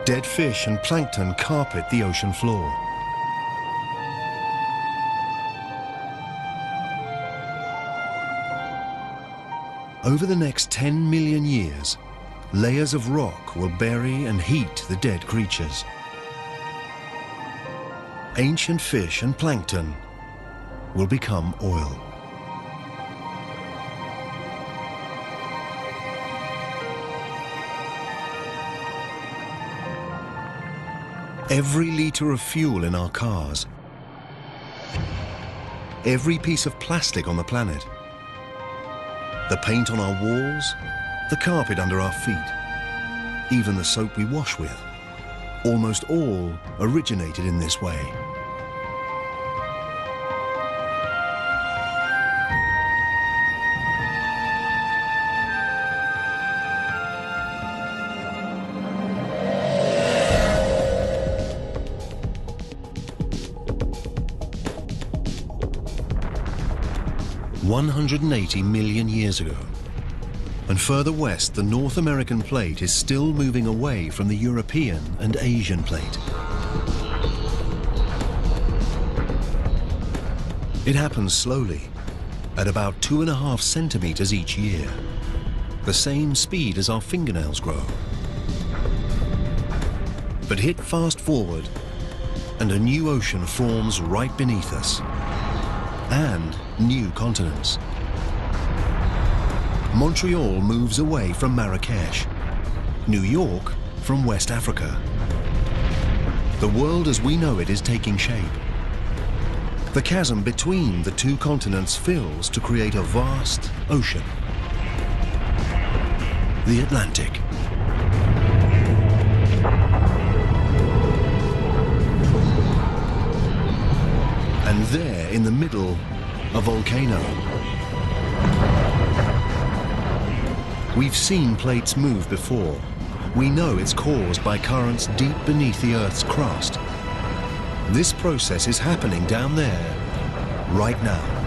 Speaker 1: Dead fish and plankton carpet the ocean floor. Over the next 10 million years, layers of rock will bury and heat the dead creatures. Ancient fish and plankton will become oil. Every liter of fuel in our cars, every piece of plastic on the planet, the paint on our walls, the carpet under our feet, even the soap we wash with, almost all originated in this way. $180 million years ago, and further west, the North American plate is still moving away from the European and Asian plate. It happens slowly, at about 2.5 centimeters each year, the same speed as our fingernails grow. But hit fast forward, and a new ocean forms right beneath us, and new continents. Montreal moves away from Marrakesh, New York from West Africa. The world as we know it is taking shape. The chasm between the two continents fills to create a vast ocean, the Atlantic. And there, in the middle, a volcano. We've seen plates move before. We know it's caused by currents deep beneath the Earth's crust. This process is happening down there, right now.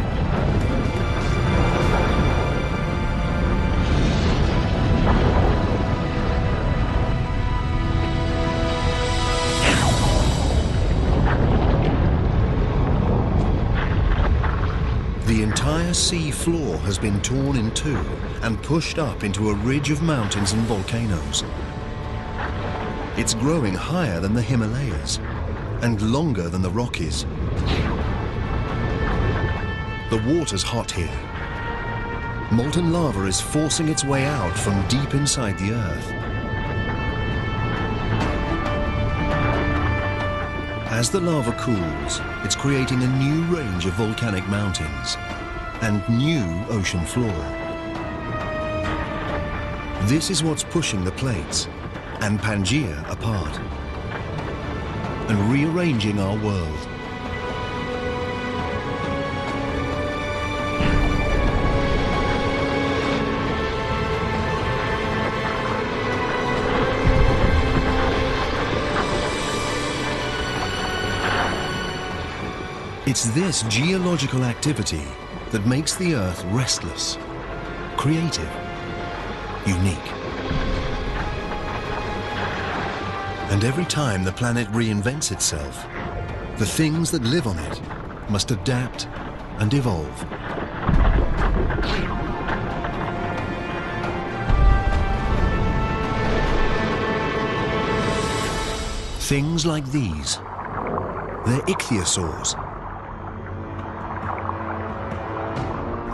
Speaker 1: The entire sea floor has been torn in two and pushed up into a ridge of mountains and volcanoes. It's growing higher than the Himalayas and longer than the Rockies. The water's hot here. Molten lava is forcing its way out from deep inside the Earth. As the lava cools, it's creating a new range of volcanic mountains and new ocean floor. This is what's pushing the plates and Pangaea apart and rearranging our world. It's this geological activity that makes the Earth restless, creative, unique. And every time the planet reinvents itself, the things that live on it must adapt and evolve. Things like these, they're ichthyosaurs.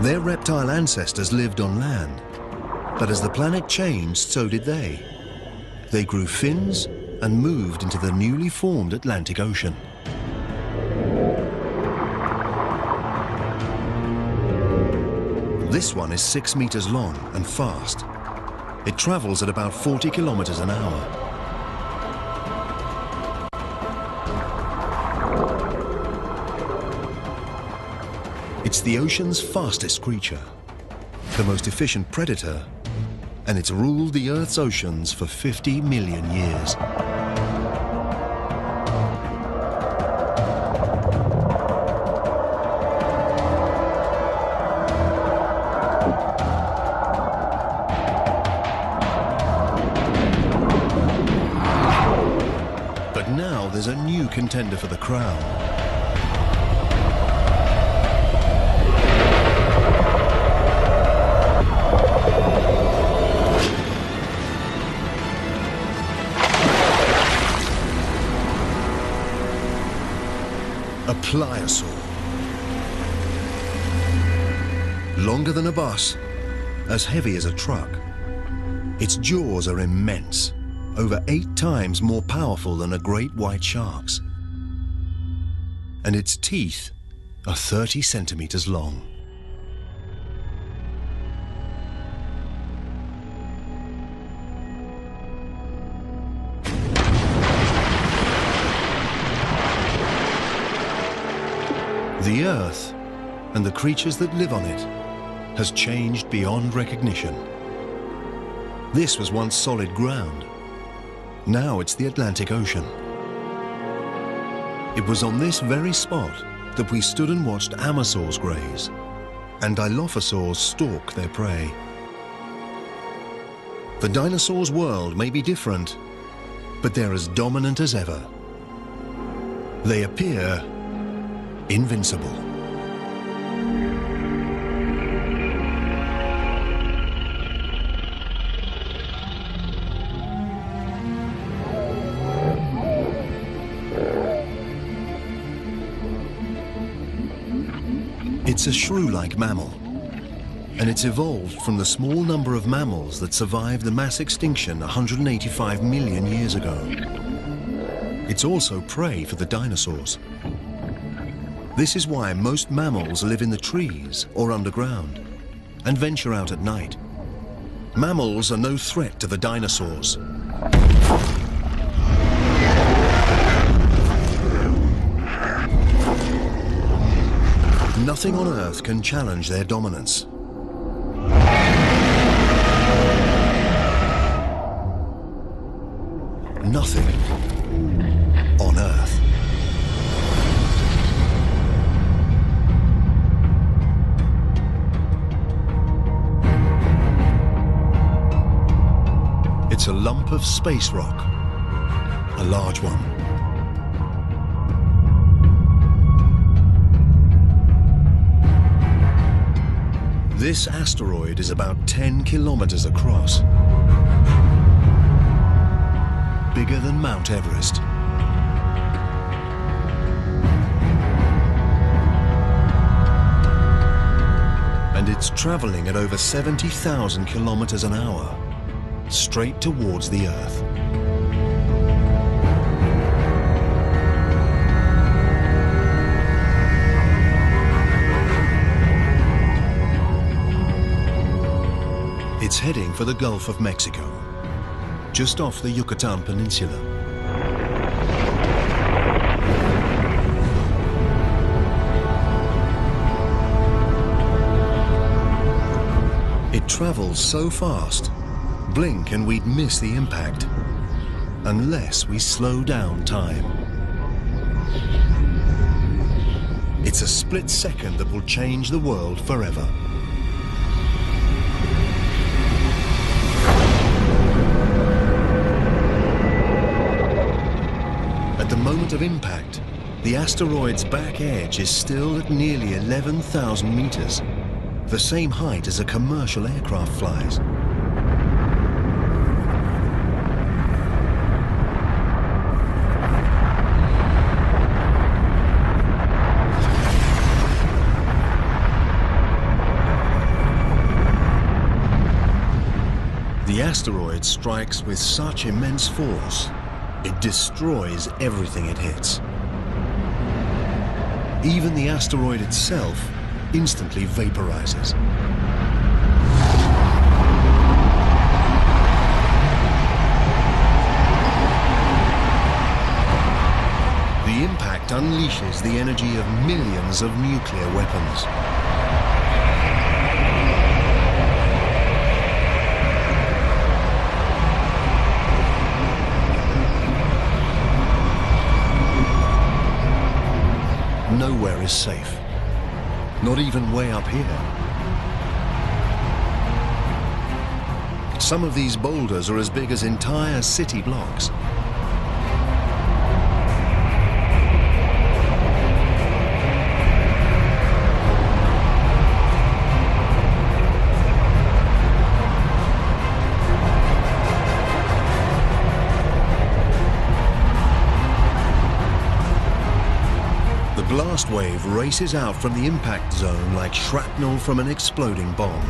Speaker 1: Their reptile ancestors lived on land, but as the planet changed, so did they. They grew fins and moved into the newly formed Atlantic Ocean. This one is 6 meters long and fast. It travels at about 40 kilometers an hour. It's the ocean's fastest creature, the most efficient predator, and it's ruled the Earth's oceans for 50 million years. But now there's a new contender for the crown. A pliosaur. Longer than a bus, as heavy as a truck. Its jaws are immense, over 8 times more powerful than a great white shark's. And its teeth are 30 centimeters long. The Earth, and the creatures that live on it, has changed beyond recognition. This was once solid ground. Now it's the Atlantic Ocean. It was on this very spot that we stood and watched Amazons graze and Dilophosaurs stalk their prey. The dinosaurs' world may be different, but they're as dominant as ever. They appear invincible. It's a shrew-like mammal, and it's evolved from the small number of mammals that survived the mass extinction 185 million years ago. It's also prey for the dinosaurs. This is why most mammals live in the trees or underground and venture out at night. Mammals are no threat to the dinosaurs. Nothing on Earth can challenge their dominance. Nothing on Earth. It's a lump of space rock, a large one. This asteroid is about 10 kilometers across, bigger than Mount Everest. And it's traveling at over 70,000 kilometers an hour, straight towards the Earth. heading for the Gulf of Mexico, just off the Yucatan Peninsula. It travels so fast, blink and we'd miss the impact, unless we slow down time. It's a split second that will change the world forever. At the moment of impact, the asteroid's back edge is still at nearly 11,000 meters, the same height as a commercial aircraft flies. The asteroid strikes with such immense force, it destroys everything it hits. Even the asteroid itself instantly vaporizes. The impact unleashes the energy of millions of nuclear weapons. Nowhere is safe, not even way up here. Some of these boulders are as big as entire city blocks. The blast wave races out from the impact zone like shrapnel from an exploding bomb.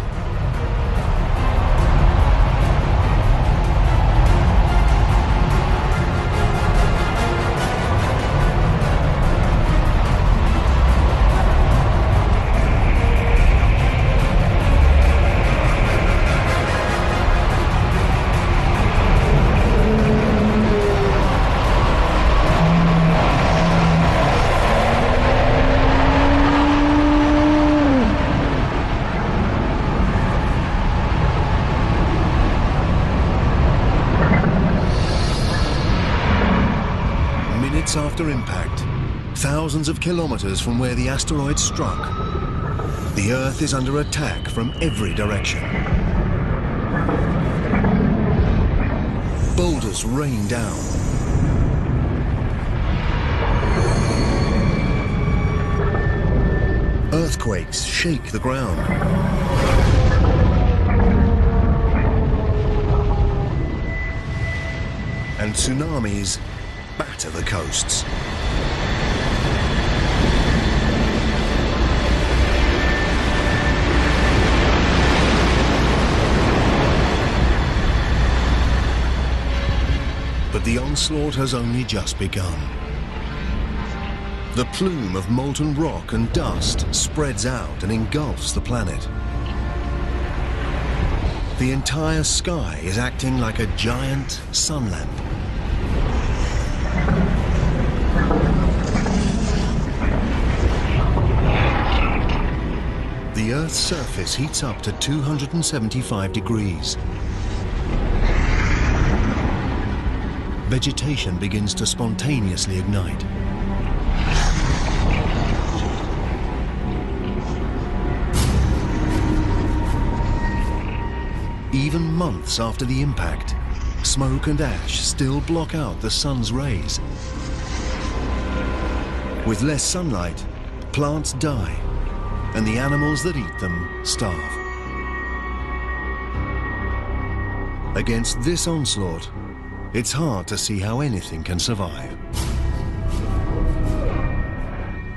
Speaker 1: After impact, thousands of kilometers from where the asteroid struck, the Earth is under attack from every direction. Boulders rain down. Earthquakes shake the ground. And tsunamis batter the coasts. But the onslaught has only just begun. The plume of molten rock and dust spreads out and engulfs the planet. The entire sky is acting like a giant sunlamp. The Earth's surface heats up to 275 degrees. Vegetation begins to spontaneously ignite. Even months after the impact, smoke and ash still block out the sun's rays. With less sunlight, plants die, and the animals that eat them starve. Against this onslaught, it's hard to see how anything can survive.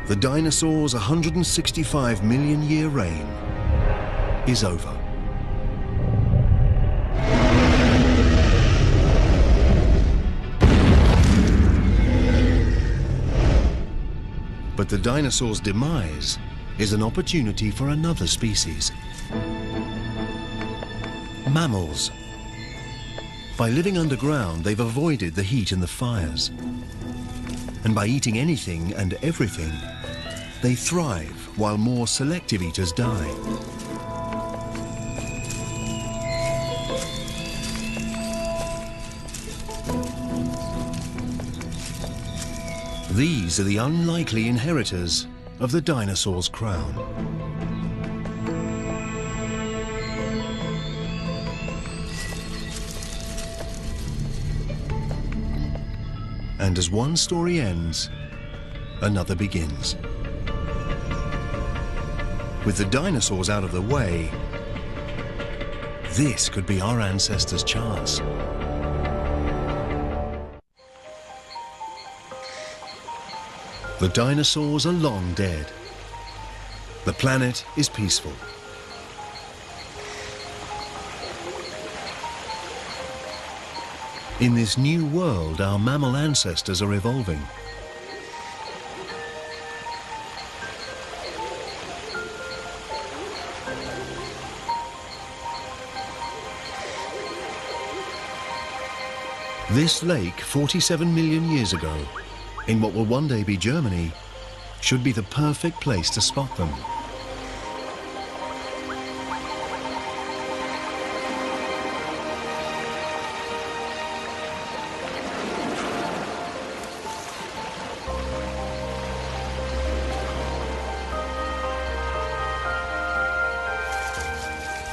Speaker 1: The dinosaurs' 165 million year reign is over. But the dinosaur's demise is an opportunity for another species. Mammals. By living underground, they've avoided the heat and the fires. And by eating anything and everything, they thrive while more selective eaters die. These are the unlikely inheritors of the dinosaur's crown. And as one story ends, another begins. With the dinosaurs out of the way, this could be our ancestors' chance. The dinosaurs are long dead. The planet is peaceful. In this new world, our mammal ancestors are evolving. This lake, 47 million years ago, in what will one day be Germany, should be the perfect place to spot them.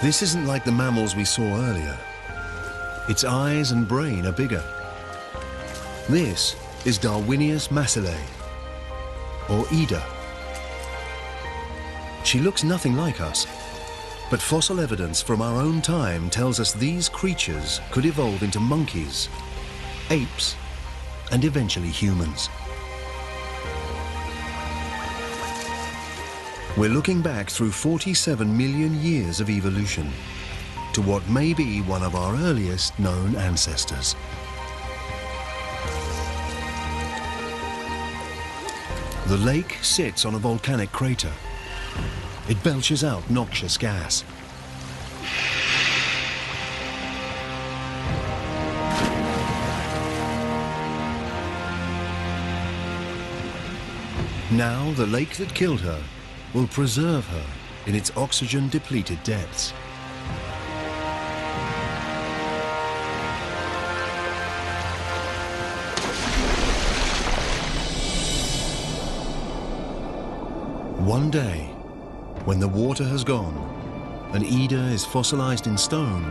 Speaker 1: This isn't like the mammals we saw earlier. Its eyes and brain are bigger. This is Darwinius massilae, or Ida. She looks nothing like us, but fossil evidence from our own time tells us these creatures could evolve into monkeys, apes, and eventually humans. We're looking back through 47 million years of evolution to what may be one of our earliest known ancestors. The lake sits on a volcanic crater. It belches out noxious gas. Now, the lake that killed her will preserve her in its oxygen-depleted depths. One day, when the water has gone and Ida is fossilized in stone,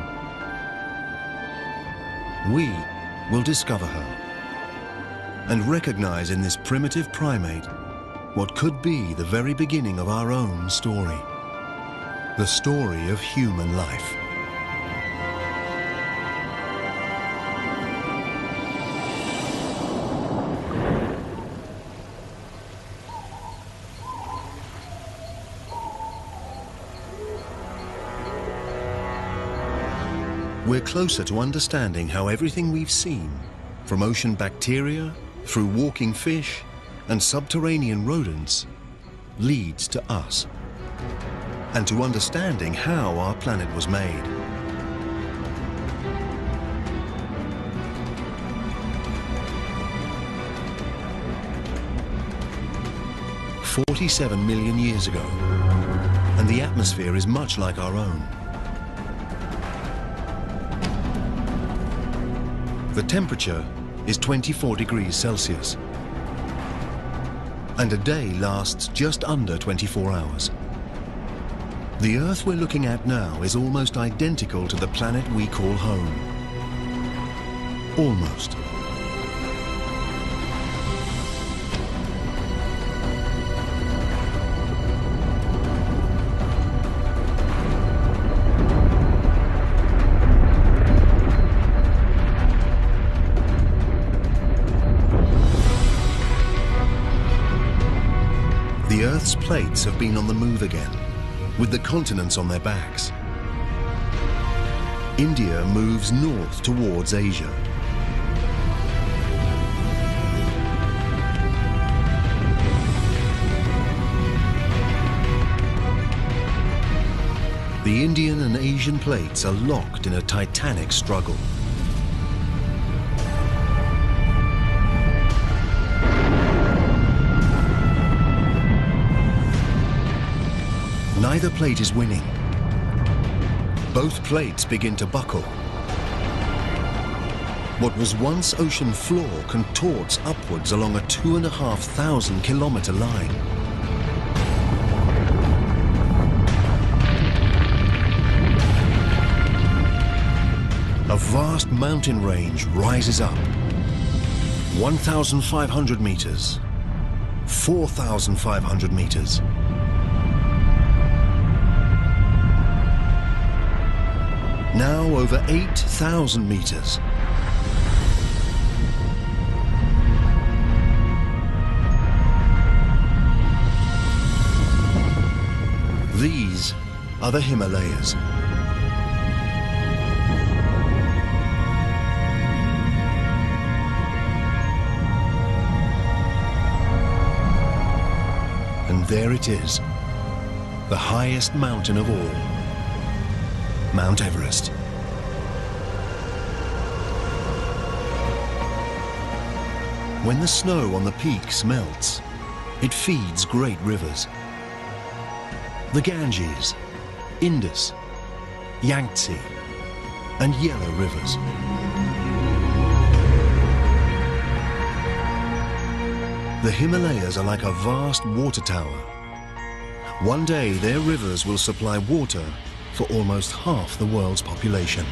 Speaker 1: we will discover her and recognize in this primitive primate what could be the very beginning of our own story, the story of human life. We're closer to understanding how everything we've seen, from ocean bacteria, through walking fish, and subterranean rodents, leads to us, and to understanding how our planet was made. "47 million years ago, and the atmosphere is much like our own. The temperature is 24 degrees Celsius, and a day lasts just under 24 hours. The Earth we're looking at now is almost identical to the planet we call home. Almost. The Earth's plates have been on the move again, with the continents on their backs. India moves north towards Asia. the Indian and Asian plates are locked in a titanic struggle. Neither plate is winning. Both plates begin to buckle. What was once ocean floor contorts upwards along a 2,500 kilometer line. A vast mountain range rises up. 1,500 meters, 4,500 meters. Now over 8,000 meters. These are the Himalayas. And there it is, the highest mountain of all, Mount Everest. When the snow on the peaks melts, it feeds great rivers. The Ganges, Indus, Yangtze, and Yellow rivers. The Himalayas are like a vast water tower. One day their rivers will supply water for almost half the world's population.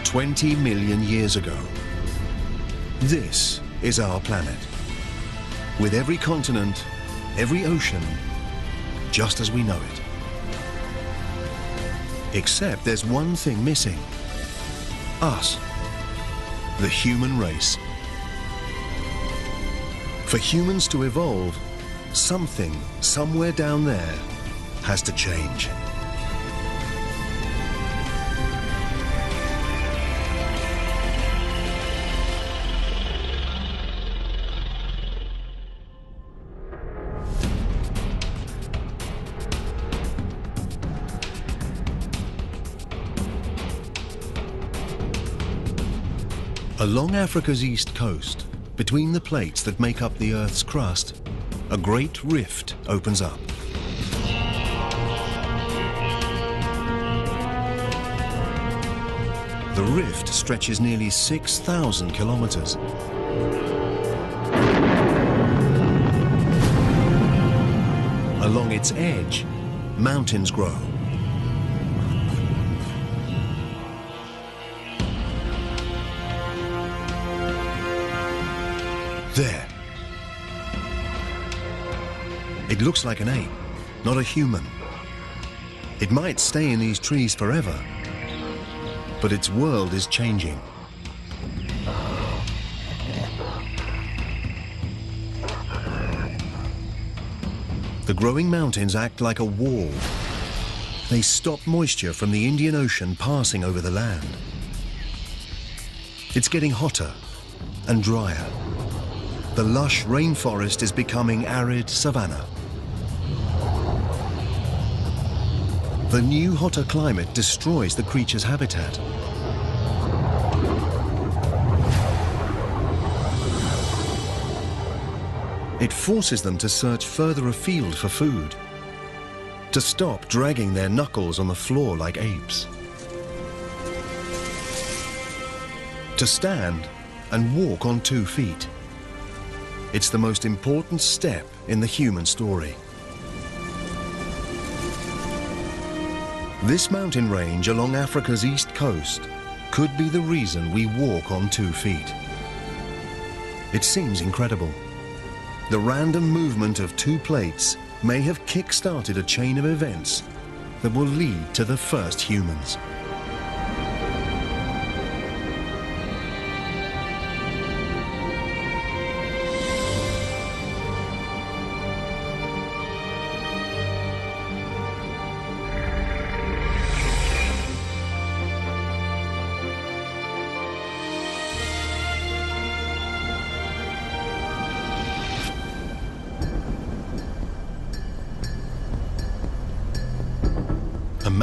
Speaker 1: "20 million years ago, this is our planet, with every continent, every ocean, just as we know it. Except there's one thing missing. Us, the human race. For humans to evolve, something somewhere down there has to change." Along Africa's east coast, between the plates that make up the Earth's crust, a great rift opens up. The rift stretches nearly 6,000 kilometers. Along its edge, mountains grow. There. It looks like an ape, not a human. It might stay in these trees forever, but its world is changing. The growing mountains act like a wall. They stop moisture from the Indian Ocean passing over the land. It's getting hotter and drier. The lush rainforest is becoming arid savanna. The new hotter climate destroys the creature's habitat. It forces them to search further afield for food, to stop dragging their knuckles on the floor like apes, to stand and walk on 2 feet. It's the most important step in the human story. This mountain range along Africa's east coast could be the reason we walk on 2 feet. It seems incredible. The random movement of 2 plates may have kick-started a chain of events that will lead to the first humans.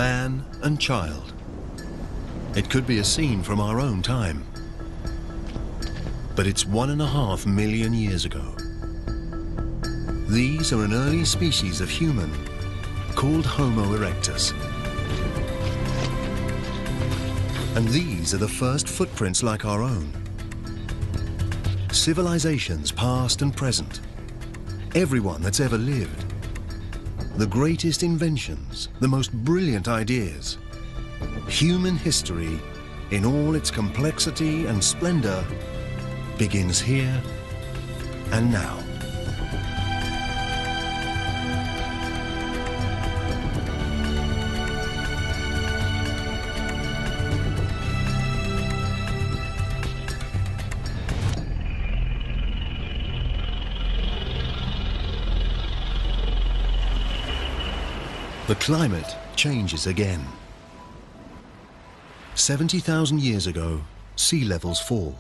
Speaker 1: man and child. It could be a scene from our own time, but it's 1.5 million years ago. These are an early species of human called Homo erectus. And these are the first footprints like our own. Civilizations past and present, everyone that's ever lived, the greatest inventions, the most brilliant ideas, human history in all its complexity and splendor begins here and now. The climate changes again. 70,000 years ago, sea levels fall.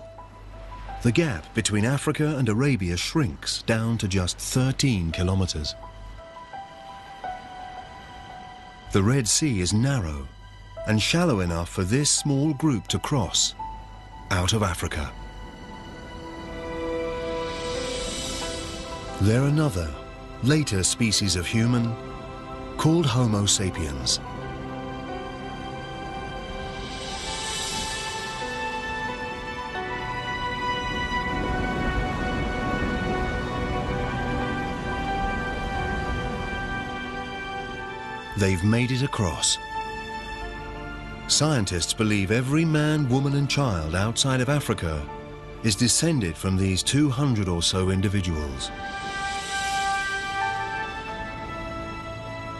Speaker 1: The gap between Africa and Arabia shrinks down to just 13 kilometers. The Red Sea is narrow and shallow enough for this small group to cross out of Africa. They're another, later species of human called Homo sapiens. They've made it across. Scientists believe every man, woman and child outside of Africa is descended from these 200 or so individuals.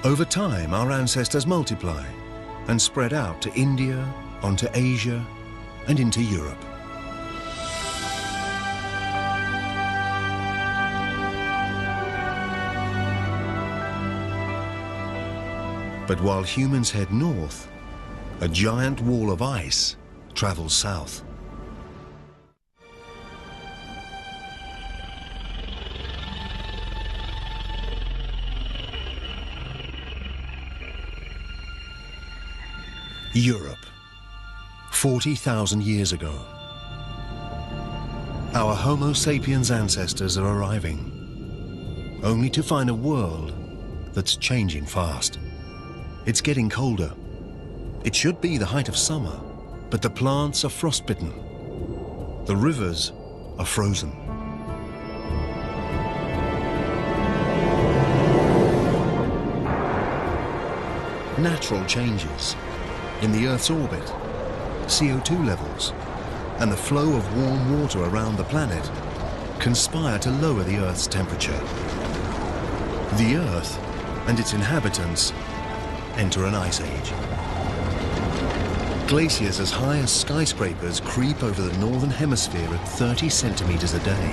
Speaker 1: Over time, our ancestors multiply and spread out to India, onto Asia, and into Europe. But while humans head north, a giant wall of ice travels south. Europe, 40,000 years ago. Our Homo sapiens ancestors are arriving, only to find a world that's changing fast. It's getting colder. It should be the height of summer, but the plants are frostbitten. The rivers are frozen. Natural changes in the Earth's orbit, CO2 levels, and the flow of warm water around the planet conspire to lower the Earth's temperature. The Earth and its inhabitants enter an ice age. Glaciers as high as skyscrapers creep over the northern hemisphere at 30 centimeters a day.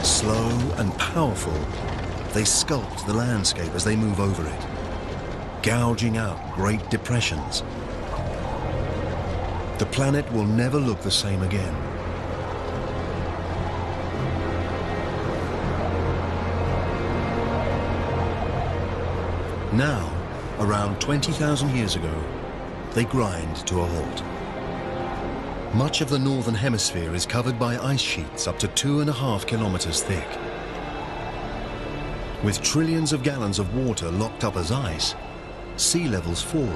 Speaker 1: Slow and powerful, they sculpt the landscape as they move over it, gouging out great depressions. The planet will never look the same again. Now, around 20,000 years ago, they grind to a halt. Much of the northern hemisphere is covered by ice sheets up to 2.5 kilometers thick. With trillions of gallons of water locked up as ice, sea levels fall.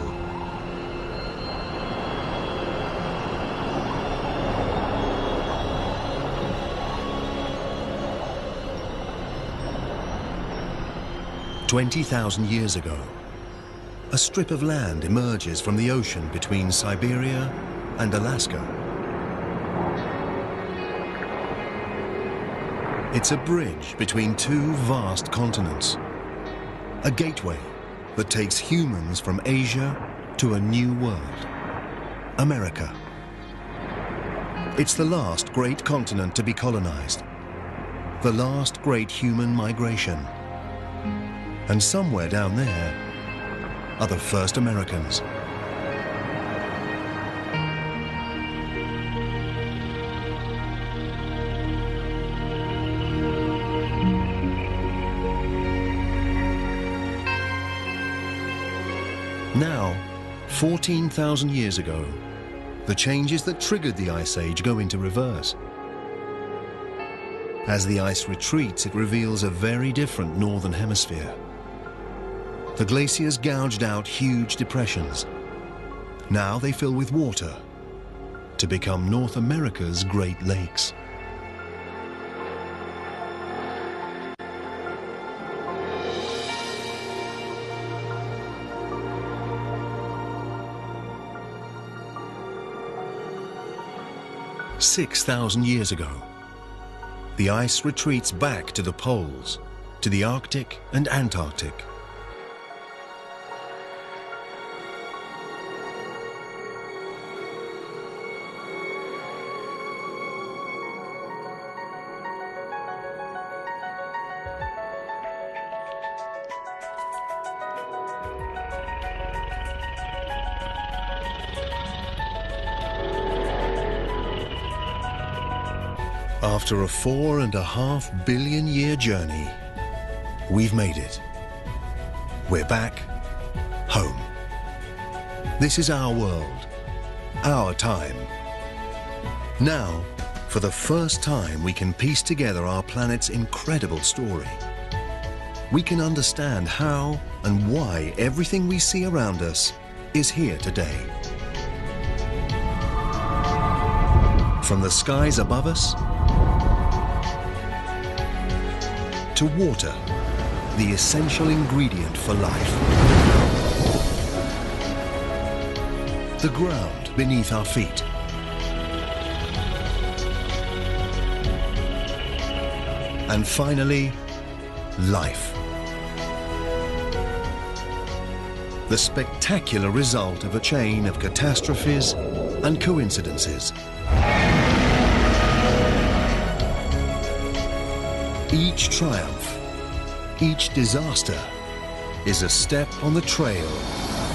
Speaker 1: "20,000 years ago, a strip of land emerges from the ocean between Siberia and Alaska. It's a bridge between two vast continents, a gateway that takes humans from Asia to a new world, America. It's the last great continent to be colonized, the last great human migration. And somewhere down there are the first Americans. Now, 14,000 years ago, the changes that triggered the Ice Age go into reverse. As the ice retreats, it reveals a very different northern hemisphere. The glaciers gouged out huge depressions. Now they fill with water to become North America's Great Lakes. "6,000 years ago, the ice retreats back to the poles, to the Arctic and Antarctic. After a 4.5 billion year journey, we've made it. We're back home. This is our world, our time. Now, for the first time, we can piece together our planet's incredible story. We can understand how and why everything we see around us is here today. From the skies above us to water, the essential ingredient for life. The ground beneath our feet. And finally, life. The spectacular result of a chain of catastrophes and coincidences. Each triumph, each disaster is a step on the trail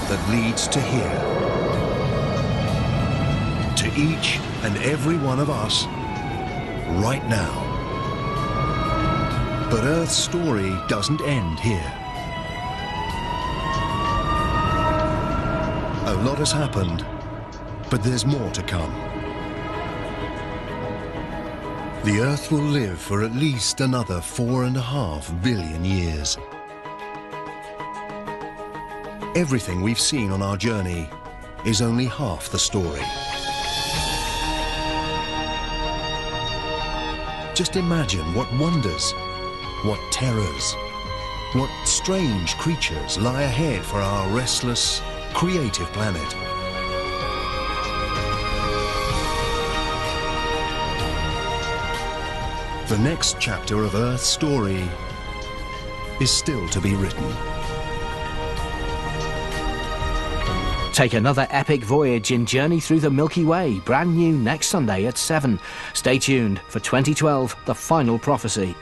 Speaker 1: that leads to here. To each and every one of us, right now. But Earth's story doesn't end here. A lot has happened, but there's more to come. The Earth will live for at least another 4.5 billion years. Everything we've seen on our journey is only half the story. Just imagine what wonders, what terrors, what strange creatures lie ahead for our restless, creative planet. The next chapter of Earth's story is still to be written.
Speaker 2: Take another epic voyage in Journey Through the Milky Way, brand new next Sunday at 7. Stay tuned for 2012, The Final Prophecy.